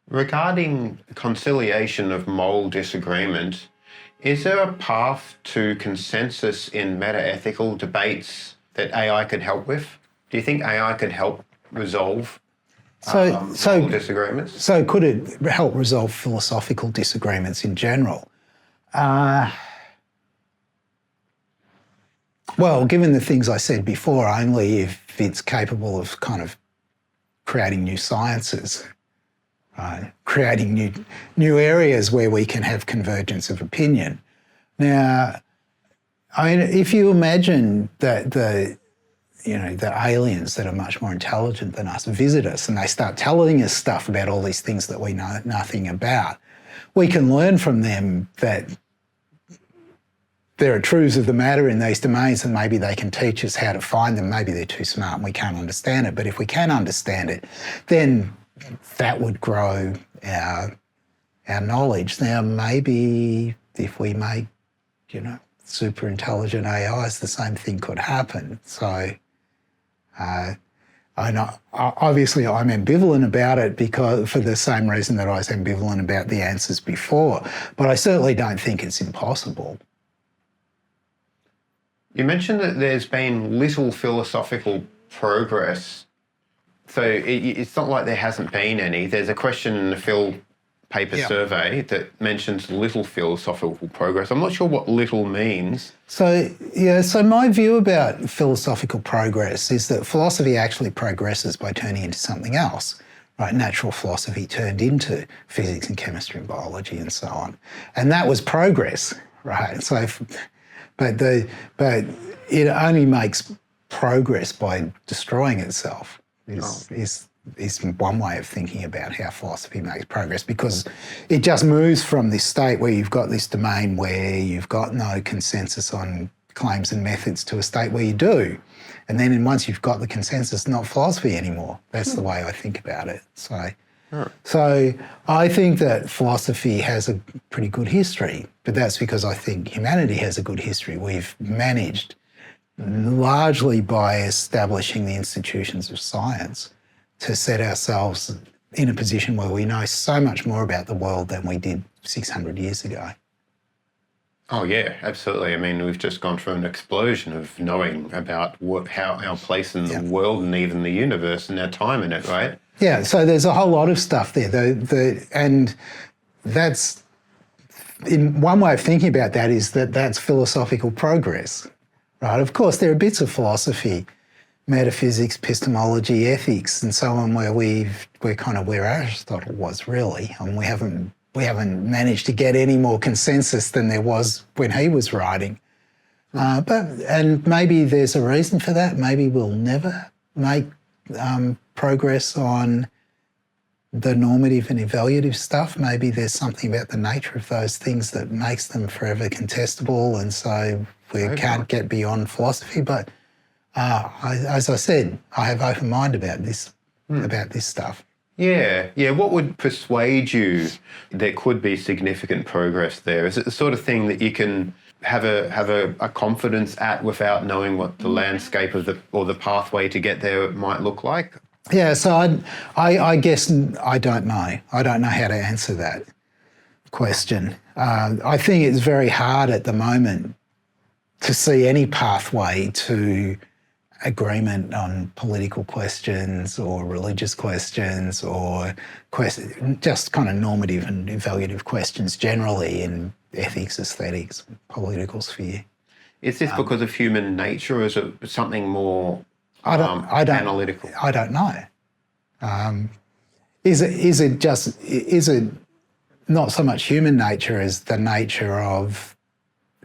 Regarding conciliation of moral disagreement, is there a path to consensus in meta-ethical debates that AI could help with? Do you think AI could help resolve moral disagreements? So could it help resolve philosophical disagreements in general? Well, given the things I said before, only if it's capable of kind of creating new sciences, creating new areas where we can have convergence of opinion. Now, I mean, if you imagine that the aliens that are much more intelligent than us visit us and they start telling us stuff about all these things that we know nothing about, we can learn from them that there are truths of the matter in these domains and maybe they can teach us how to find them. Maybe they're too smart and we can't understand it. But if we can understand it, then that would grow our knowledge. Now, maybe if we make, super intelligent AIs, the same thing could happen. So obviously I'm ambivalent about it because for the same reason that I was ambivalent about the answers before, but I certainly don't think it's impossible. You mentioned that there's been little philosophical progress. So it's not like there hasn't been any. There's a question in the Phil paper survey that mentions little philosophical progress. I'm not sure what little means. So my view about philosophical progress is that philosophy actually progresses by turning into something else. Right? Natural philosophy turned into physics and chemistry and biology and so on. And that was progress, right? So, but it only makes progress by destroying itself. Is one way of thinking about how philosophy makes progress, because it just moves from this state where you've got this domain where you've got no consensus on claims and methods to a state where you do. And then once you've got the consensus, not philosophy anymore. That's the way I think about it. So I think that philosophy has a pretty good history, but that's because I think humanity has a good history. We've managed, largely by establishing the institutions of science, to set ourselves in a position where we know so much more about the world than we did 600 years ago. Oh yeah, absolutely. I mean, we've just gone through an explosion of knowing about how our place in the world and even the universe and our time in it, right? Yeah, so there's a whole lot of stuff there. And that's, in one way of thinking about that is that that's philosophical progress, right? Of course, there are bits of philosophy, metaphysics, epistemology, ethics, and so on, where we're kind of where Aristotle was really, and we haven't managed to get any more consensus than there was when he was writing. And maybe there's a reason for that. Maybe we'll never make progress on the normative and evaluative stuff. Maybe there's something about the nature of those things that makes them forever contestable, and so we can't get beyond philosophy. But as I said, I have open mind about this stuff. Yeah. What would persuade you there could be significant progress there? Is it the sort of thing that you can have a confidence at without knowing what the landscape of the pathway to get there might look like? Yeah. So I guess I don't know. I don't know how to answer that question. I think it's very hard at the moment to see any pathway to agreement on political questions or religious questions or just kind of normative and evaluative questions generally in ethics, aesthetics, political sphere. Is this because of human nature, or is it something more analytical? I don't know. Is it not so much human nature as the nature of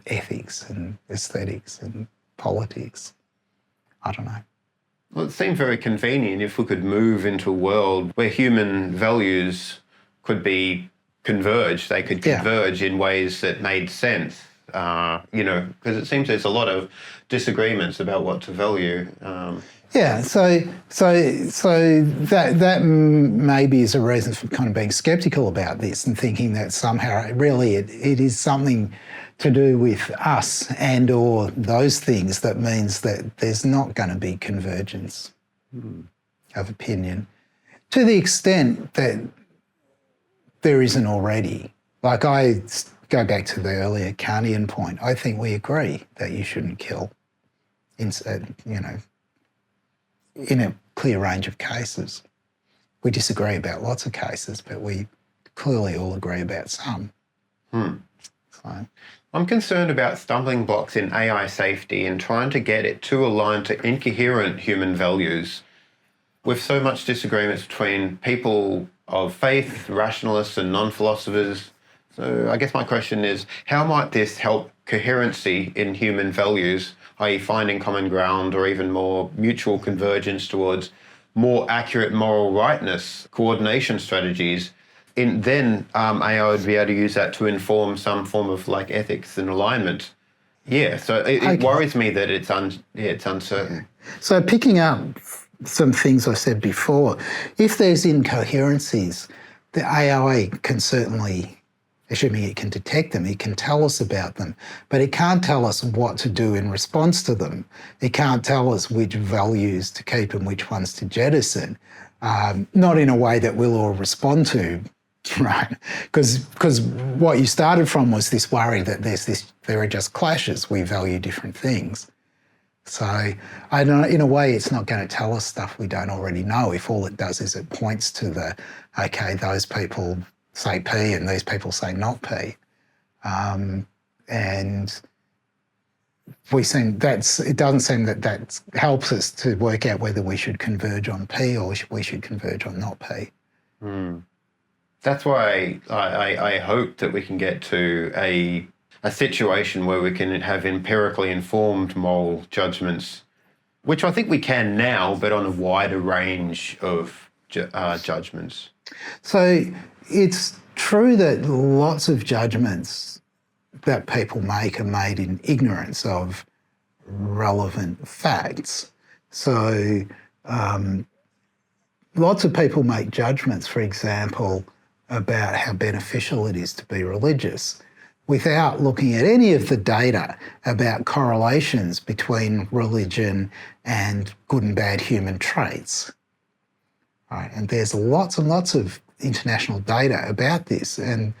ethics and aesthetics and politics? I don't know. Well, it seemed very convenient if we could move into a world where human values could be converged. They could converge in ways that made sense, because it seems there's a lot of disagreements about what to value. Yeah, so that maybe is a reason for kind of being sceptical about this and thinking that somehow really it is something to do with us and or those things that means that there's not going to be convergence of opinion to the extent that there isn't already. Like I go back to the earlier Kantian point, I think we agree that you shouldn't kill, in a clear range of cases. We disagree about lots of cases, but we clearly all agree about some. So. I'm concerned about stumbling blocks in AI safety and trying to get it to align to incoherent human values. With so much disagreements between people of faith, rationalists and non-philosophers. So I guess my question is, how might this help coherency in human values, i.e. finding common ground or even more mutual convergence towards more accurate moral rightness, coordination strategies? Then AI would be able to use that to inform some form of like ethics and alignment. Yeah, so it worries me that it's uncertain. So picking up some things I said before, if there's incoherencies, the AI can certainly, assuming it can detect them, it can tell us about them, but it can't tell us what to do in response to them. It can't tell us which values to keep and which ones to jettison, not in a way that we'll all respond to, right? Because what you started from was this worry that there are just clashes, we value different things. So I don't know, in a way, it's not going to tell us stuff we don't already know if all it does is it points to okay, those people say P and these people say not P. And it doesn't seem that helps us to work out whether we should converge on P or we should converge on not P. That's why I hope that we can get to a situation where we can have empirically informed moral judgments, which I think we can now, but on a wider range of judgments. So it's true that lots of judgments that people make are made in ignorance of relevant facts. So lots of people make judgments, for example, about how beneficial it is to be religious without looking at any of the data about correlations between religion and good and bad human traits. Right? And there's lots and lots of international data about this. And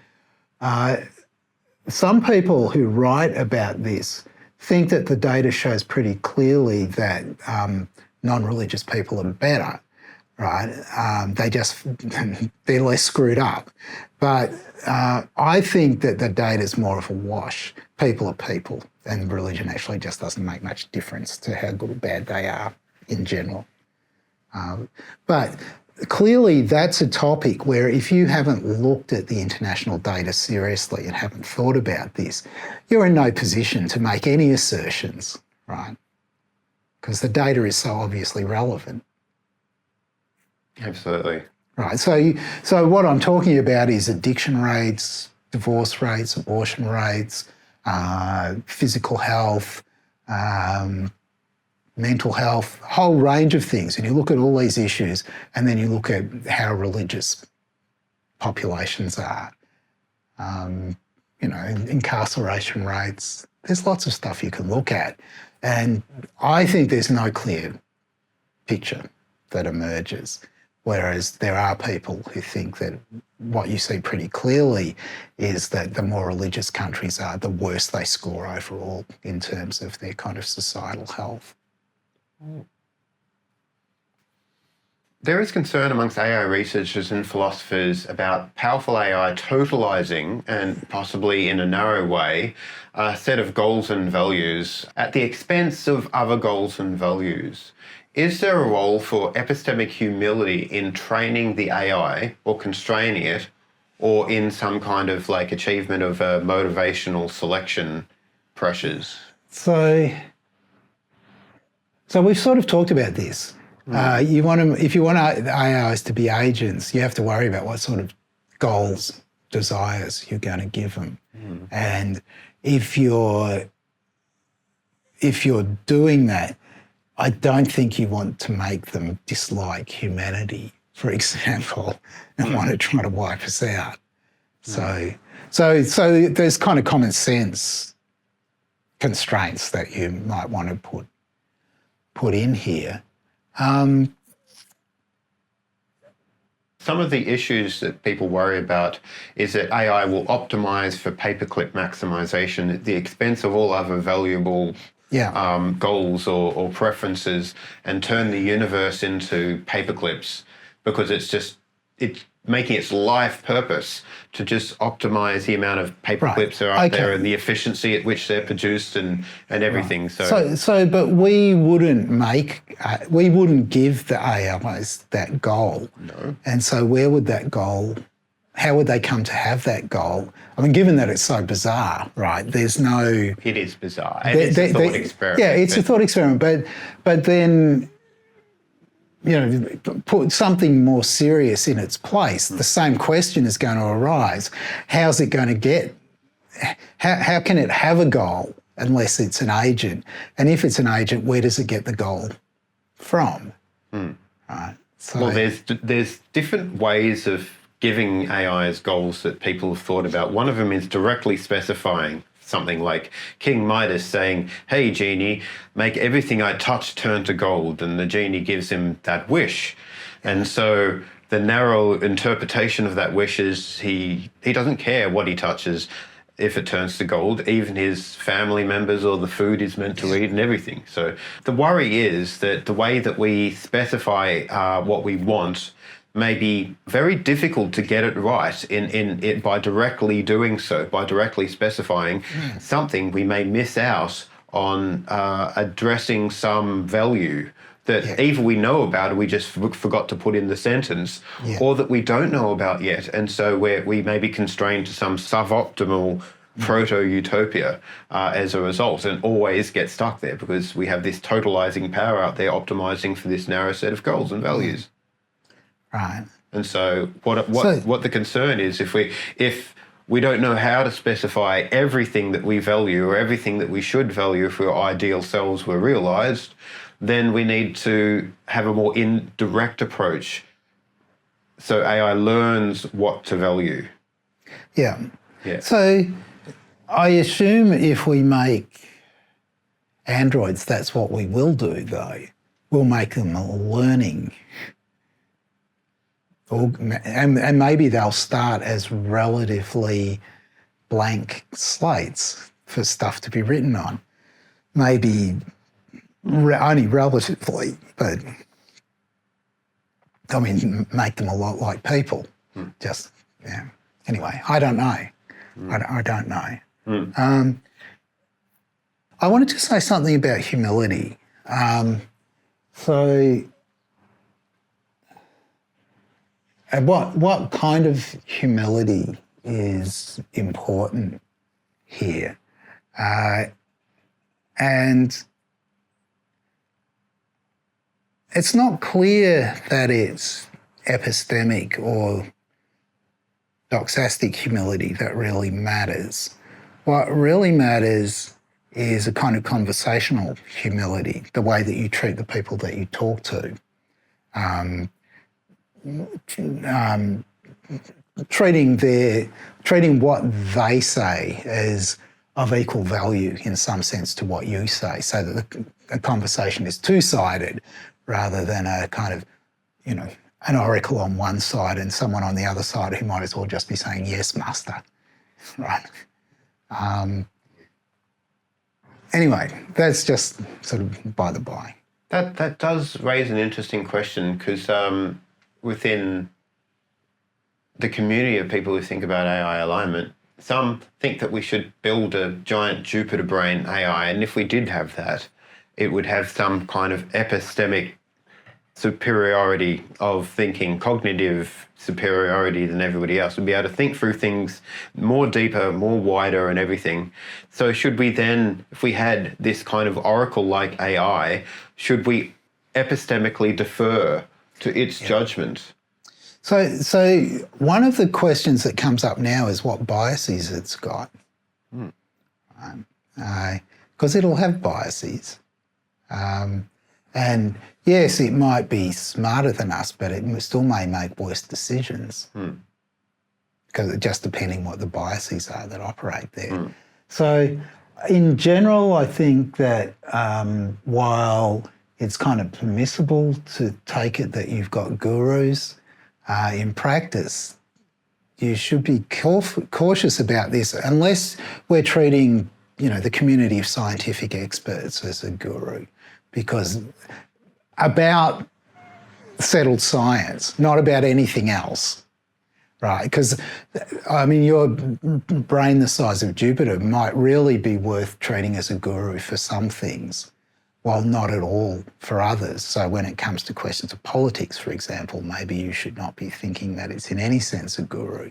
some people who write about this think that the data shows pretty clearly that non-religious people are better, right? They're less screwed up. But I think that the data is more of a wash. People are people, and religion actually just doesn't make much difference to how good or bad they are in general. But clearly that's a topic where if you haven't looked at the international data seriously and haven't thought about this, you're in no position to make any assertions, right? Because the data is so obviously relevant. Absolutely. Right, so what I'm talking about is addiction rates, divorce rates, abortion rates, physical health, mental health, a whole range of things. And you look at all these issues and then you look at how religious populations are, incarceration rates. There's lots of stuff you can look at. And I think there's no clear picture that emerges. Whereas there are people who think that what you see pretty clearly is that the more religious countries are, the worse they score overall in terms of their kind of societal health. There is concern amongst AI researchers and philosophers about powerful AI totalizing, and possibly in a narrow way, a set of goals and values at the expense of other goals and values. Is there a role for epistemic humility in training the AI or constraining it, or in some kind of like achievement of motivational selection pressures? So we've sort of talked about this. If you want AIs to be agents, you have to worry about what sort of goals, desires you're going to give them. And if you're doing that, I don't think you want to make them dislike humanity, for example, and want to try to wipe us out. So there's kind of common sense constraints that you might want to put in here. Some of the issues that people worry about is that AI will optimize for paperclip maximization at the expense of all other valuable goals or preferences, and turn the universe into paperclips, because it's making its life purpose to just optimize the amount of paperclips that are out there and the efficiency at which they're produced and everything. Right. But we wouldn't give the AIs that goal. No. And so where would that goal, how would they come to have that goal? I mean, given that it's so bizarre, right? There's no... It is bizarre. And it's a thought experiment. Yeah, it's a thought experiment. But then, put something more serious in its place. The same question is going to arise. How's it going to get... How can it have a goal unless it's an agent? And if it's an agent, where does it get the goal from? Right. So, well, there's different ways of giving AIs goals that people have thought about. One of them is directly specifying something like King Midas saying, "Hey, genie, make everything I touch turn to gold." And the genie gives him that wish. And so the narrow interpretation of that wish is he doesn't care what he touches if it turns to gold, even his family members or the food he's meant to eat and everything. So the worry is that the way that we specify what we want may be very difficult to get it right in by directly doing so, by directly specifying something. We may miss out on addressing some value that either we know about or we just forgot to put in the sentence, or that we don't know about yet. And so we may be constrained to some suboptimal proto-utopia as a result, and always get stuck there because we have this totalizing power out there optimizing for this narrow set of goals and values. Right. And so what the concern is, if we don't know how to specify everything that we value or everything that we should value if our ideal selves were realized, then we need to have a more indirect approach so AI learns what to value. Yeah. So I assume if we make androids, that's what we will do, though. We'll make them learning. And maybe they'll start as relatively blank slates for stuff to be written on. Maybe only relatively, but I mean, make them a lot like people. Just, Anyway, I don't know. I don't know. I wanted to say something about humility. What kind of humility is important here? And it's not clear that it's epistemic or doxastic humility that really matters. What really matters is a kind of conversational humility, the way that you treat the people that you talk to. Treating what they say as of equal value in some sense to what you say, so that the conversation is two-sided rather than a kind of, an oracle on one side and someone on the other side who might as well just be saying, "Yes, master," right? Anyway, that's just sort of by the by. That does raise an interesting question, because within the community of people who think about AI alignment, some think that we should build a giant Jupiter brain AI, and if we did have that, it would have some kind of epistemic superiority of thinking, cognitive superiority than everybody else. We'd be able to think through things more deeper, more wider and everything. So should we then, if we had this kind of oracle-like AI, should we epistemically defer to its judgment? So one of the questions that comes up now is what biases it's got. Because it'll have biases. And yes, it might be smarter than us, but it still may make worse decisions. Because just depending what the biases are that operate there. So in general, I think that while it's kind of permissible to take it that you've got gurus, in practice, you should be cautious about this unless we're treating, the community of scientific experts as a guru, because about settled science, not about anything else. Right, because, your brain the size of Jupiter might really be worth treating as a guru for some things, while not at all for others. So when it comes to questions of politics, for example, maybe you should not be thinking that it's in any sense a guru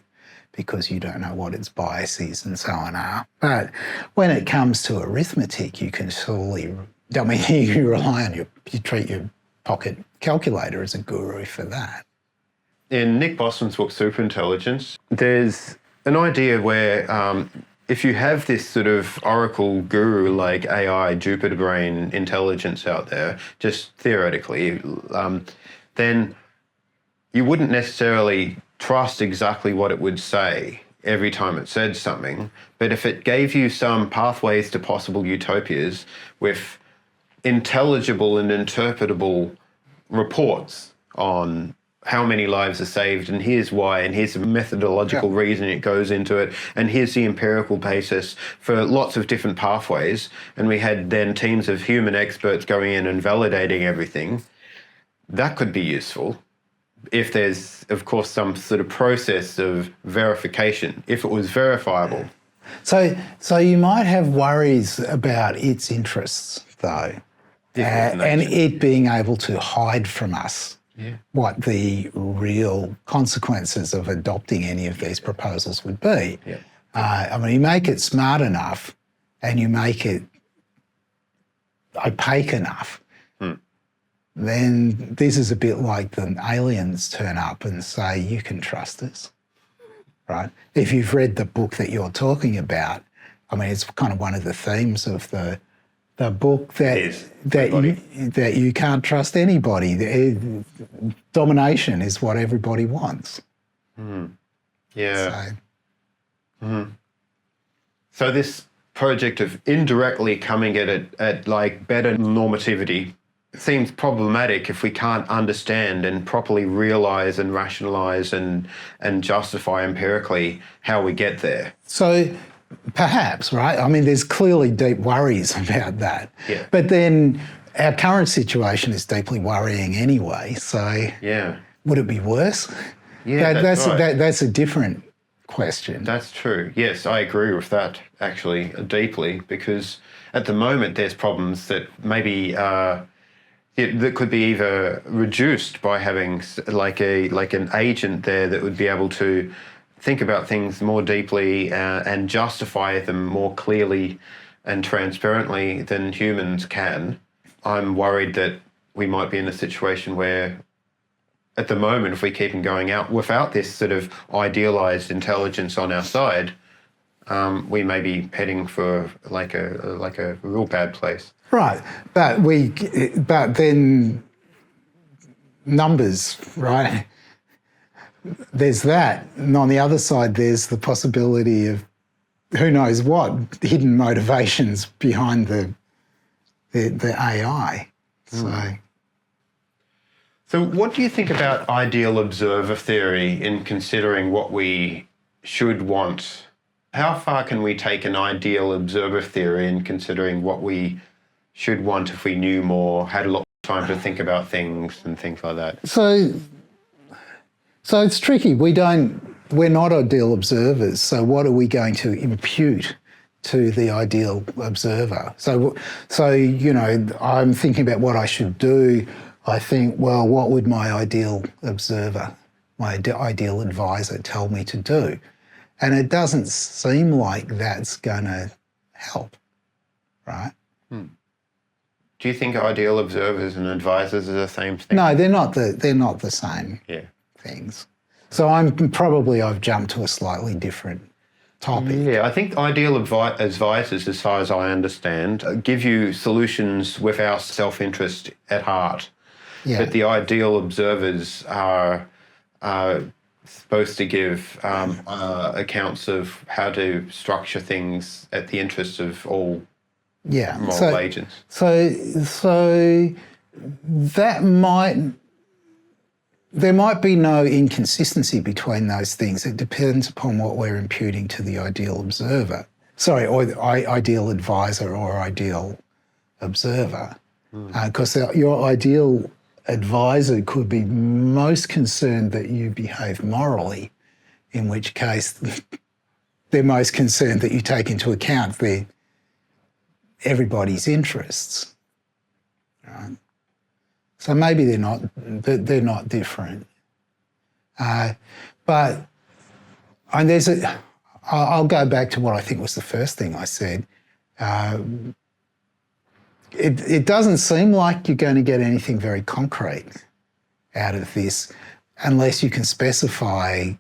because you don't know what its biases and so on are. But when it comes to arithmetic, you can surely, you rely on you treat your pocket calculator as a guru for that. In Nick Bostom's book, Superintelligence, there's an idea where if you have this sort of oracle guru like AI, Jupiter brain intelligence out there, just theoretically, then you wouldn't necessarily trust exactly what it would say every time it said something. But if it gave you some pathways to possible utopias with intelligible and interpretable reports on how many lives are saved, and here's why, and here's the methodological reason it goes into it, and here's the empirical basis for lots of different pathways, and we had then teams of human experts going in and validating everything, that could be useful if there's, of course, some sort of process of verification, if it was verifiable. So you might have worries about its interests, though, and it being able to hide from us what the real consequences of adopting any of these proposals would be. You make it smart enough and you make it opaque enough, then this is a bit like the aliens turn up and say, you can trust us, right? If you've read the book that you're talking about, it's kind of one of the themes of the book that you can't trust anybody. Domination is what everybody wants. So this project of indirectly coming at it at like better normativity seems problematic if we can't understand and properly realise and rationalise and justify empirically how we get there. So perhaps, right? There's clearly deep worries about that. But then our current situation is deeply worrying anyway, so would it be worse? That's right. That's a different question. That's true. Yes, I agree with that actually deeply, because at the moment there's problems that maybe that could be either reduced by having like an agent there that would be able to think about things more deeply and justify them more clearly and transparently than humans can. I'm worried that we might be in a situation where, at the moment, if we keep on going out without this sort of idealised intelligence on our side, we may be heading for like a real bad place. Right, but then numbers, right? There's that, and on the other side, there's the possibility of who knows what hidden motivations behind the AI. So what do you think about ideal observer theory in considering what we should want? How far can we take an ideal observer theory in considering what we should want if we knew more, had a lot of time to think about things and things like that? So it's tricky. We're not ideal observers, so what are we going to impute to the ideal observer? So I'm thinking about what I should do. I think, well, what would my ideal observer, my ideal advisor tell me to do? And it doesn't seem like that's going to help, right? Do you think ideal observers and advisors are the same thing? No, they're not the same things. So I've jumped to a slightly different topic. Yeah, I think ideal advisors, as far as I understand, give you solutions with our self-interest at heart. Yeah. But the ideal observers are supposed to give accounts of how to structure things at the interest of all moral agents. So there might be no inconsistency between those things. It depends upon what we're imputing to the ideal observer. Or the ideal advisor or ideal observer. Because your ideal advisor could be most concerned that you behave morally, in which case they're most concerned that you take into account everybody's interests. Right? So maybe they're not different. But I'll go back to what I think was the first thing I said. It doesn't seem like you're going to get anything very concrete out of this unless you can specify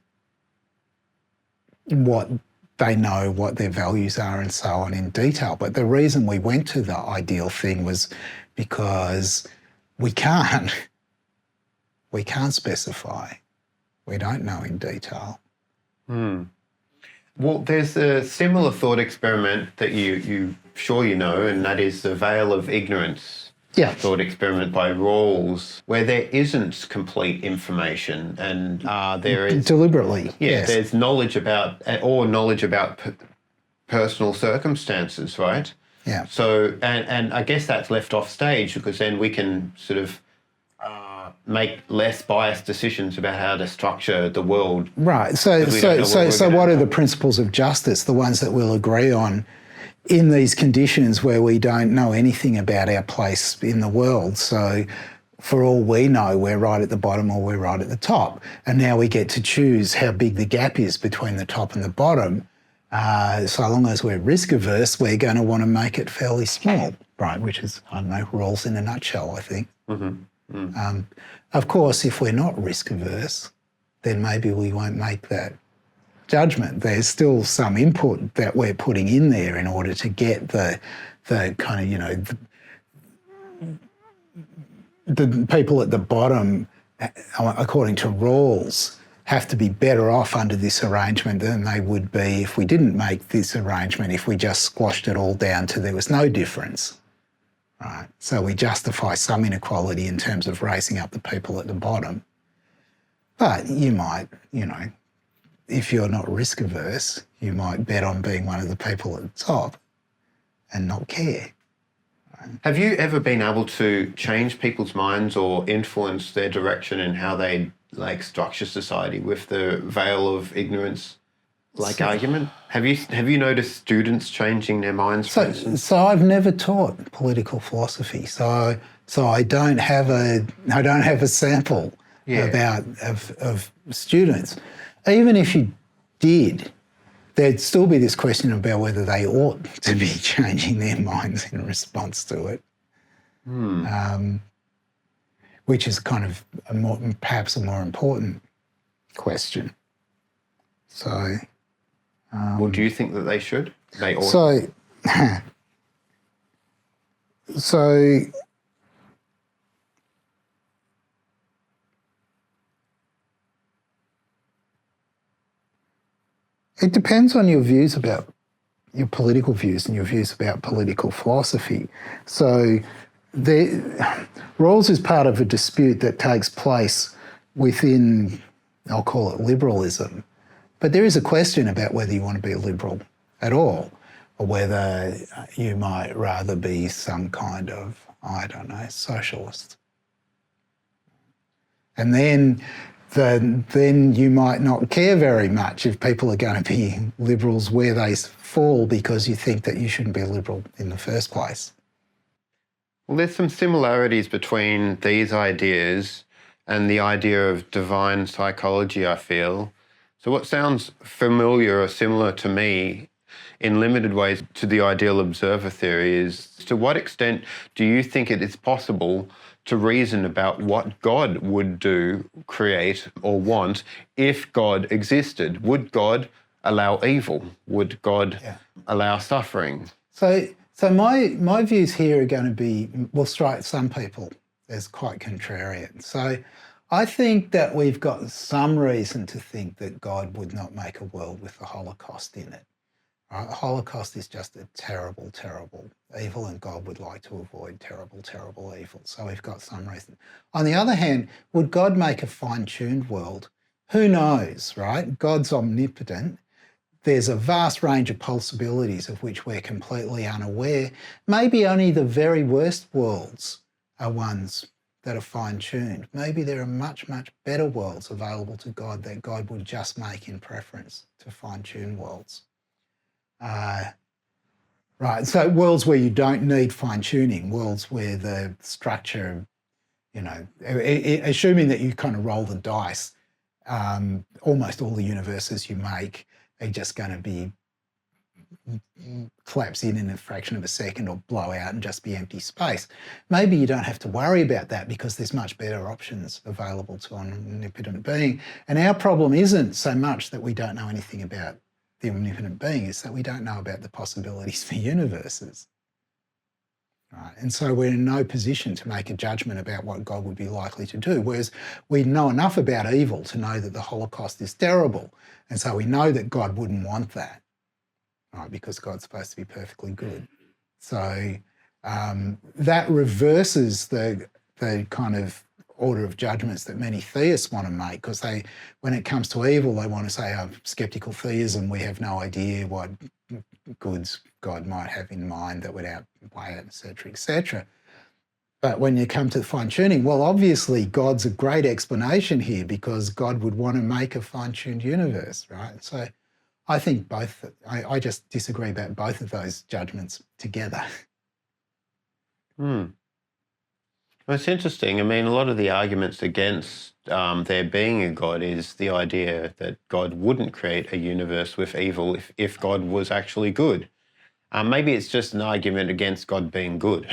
what they know, what their values are and so on in detail. But the reason we went to the ideal thing was because we can't specify. We don't know in detail. Well, there's a similar thought experiment that you sure you know, and that is the veil of ignorance thought experiment by Rawls, where there isn't complete information and there is... Deliberately, yes. There's knowledge about personal circumstances, right? Yeah. So, and I guess that's left off stage because then we can sort of make less biased decisions about how to structure the world. Right. So what are the principles of justice, the ones that we'll agree on in these conditions where we don't know anything about our place in the world? So for all we know, we're right at the bottom or we're right at the top. And now we get to choose how big the gap is between the top and the bottom. So long as we're risk averse, we're going to want to make it fairly small, right? Which is, I don't know, Rawls in a nutshell, I think. Of course, if we're not risk averse, then maybe we won't make that judgment. There's still some input that we're putting in there in order to get the kind of, the people at the bottom, according to Rawls, have to be better off under this arrangement than they would be if we didn't make this arrangement, if we just squashed it all down to there was no difference. Right. So we justify some inequality in terms of raising up the people at the bottom. But you might, if you're not risk averse, you might bet on being one of the people at the top and not care. Right? Have you ever been able to change people's minds or influence their direction in how they structure society with the veil of ignorance argument? Have you noticed students changing their minds, for instance? So I've never taught political philosophy, so I don't have a sample of students. Even if you did, there'd still be this question about whether they ought to be changing their minds in response to it, which is kind of perhaps a more important question. So. Well, do you think that they should? They ought. So it depends on your views about your political views and your views about political philosophy. So Rawls is part of a dispute that takes place within, I'll call it liberalism. But there is a question about whether you want to be a liberal at all, or whether you might rather be some kind of, I don't know, socialist. And then you might not care very much if people are going to be liberals where they fall because you think that you shouldn't be a liberal in the first place. Well, there's some similarities between these ideas and the idea of divine psychology, I feel. So what sounds familiar or similar to me in limited ways to the ideal observer theory is, to what extent do you think it is possible to reason about what God would do, create, or want if God existed? Would God allow evil? Would God Yeah. allow suffering? So my views here are going to be, will strike some people as quite contrarian. So I think that we've got some reason to think that God would not make a world with the Holocaust in it. Right? The Holocaust is just a terrible, terrible evil, and God would like to avoid terrible, terrible evil. So we've got some reason. On the other hand, would God make a fine-tuned world? Who knows, right? God's omnipotent. There's a vast range of possibilities of which we're completely unaware. Maybe only the very worst worlds are ones that are fine-tuned. Maybe there are much, much better worlds available to God that God would just make in preference to fine-tuned worlds. Right, so worlds where you don't need fine-tuning, worlds where the structure, assuming that you kind of roll the dice, almost all the universes you make are just going to be collapse in a fraction of a second or blow out and just be empty space. Maybe you don't have to worry about that because there's much better options available to an omnipotent being. And our problem isn't so much that we don't know anything about the omnipotent being, it's that we don't know about the possibilities for universes. Right? And so we're in no position to make a judgment about what God would be likely to do, whereas we know enough about evil to know that the Holocaust is terrible. And so we know that God wouldn't want that. Right, because God's supposed to be perfectly good. So that reverses the kind of order of judgments that many theists want to make, because when it comes to evil, they want to say, skeptical theism, we have no idea what goods God might have in mind that would outweigh it, et cetera, et cetera. But when you come to fine-tuning, well, obviously God's a great explanation here because God would want to make a fine-tuned universe, right? So I think both, I just disagree about both of those judgments together. Well, it's interesting. I mean, a lot of the arguments against there being a God is the idea that God wouldn't create a universe with evil if God was actually good. Maybe it's just an argument against God being good,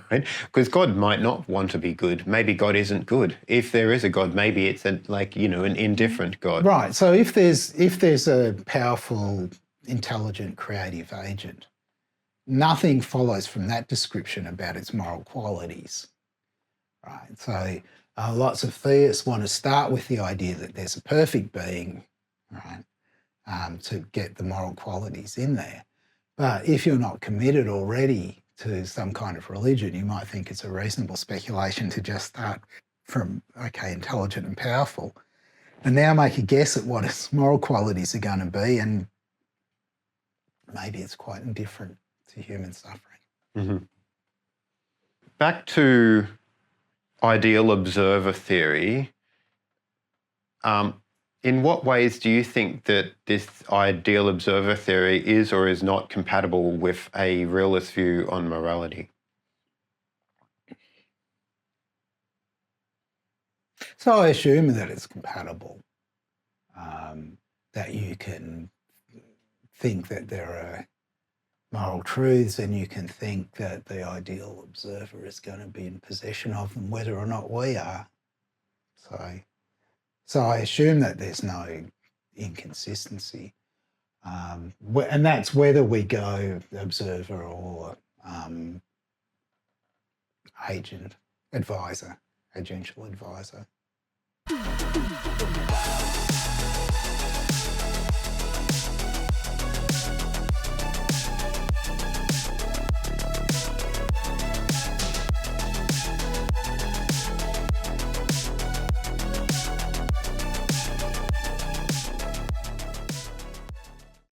right? Because God might not want to be good. Maybe God isn't good. If there is a God, maybe it's an indifferent God. Right. So if there's a powerful, intelligent, creative agent, nothing follows from that description about its moral qualities. Right. So lots of theists want to start with the idea that there's a perfect being, right, to get the moral qualities in there. But if you're not committed already to some kind of religion, you might think it's a reasonable speculation to just start from, okay, intelligent and powerful, and now make a guess at what its moral qualities are going to be, and maybe it's quite indifferent to human suffering. Mm-hmm. Back to ideal observer theory, in what ways do you think that this ideal observer theory is or is not compatible with a realist view on morality? So I assume that it's compatible, that you can think that there are moral truths and you can think that the ideal observer is going to be in possession of them, whether or not we are. So I assume that there's no inconsistency. And that's whether we go observer or agential advisor.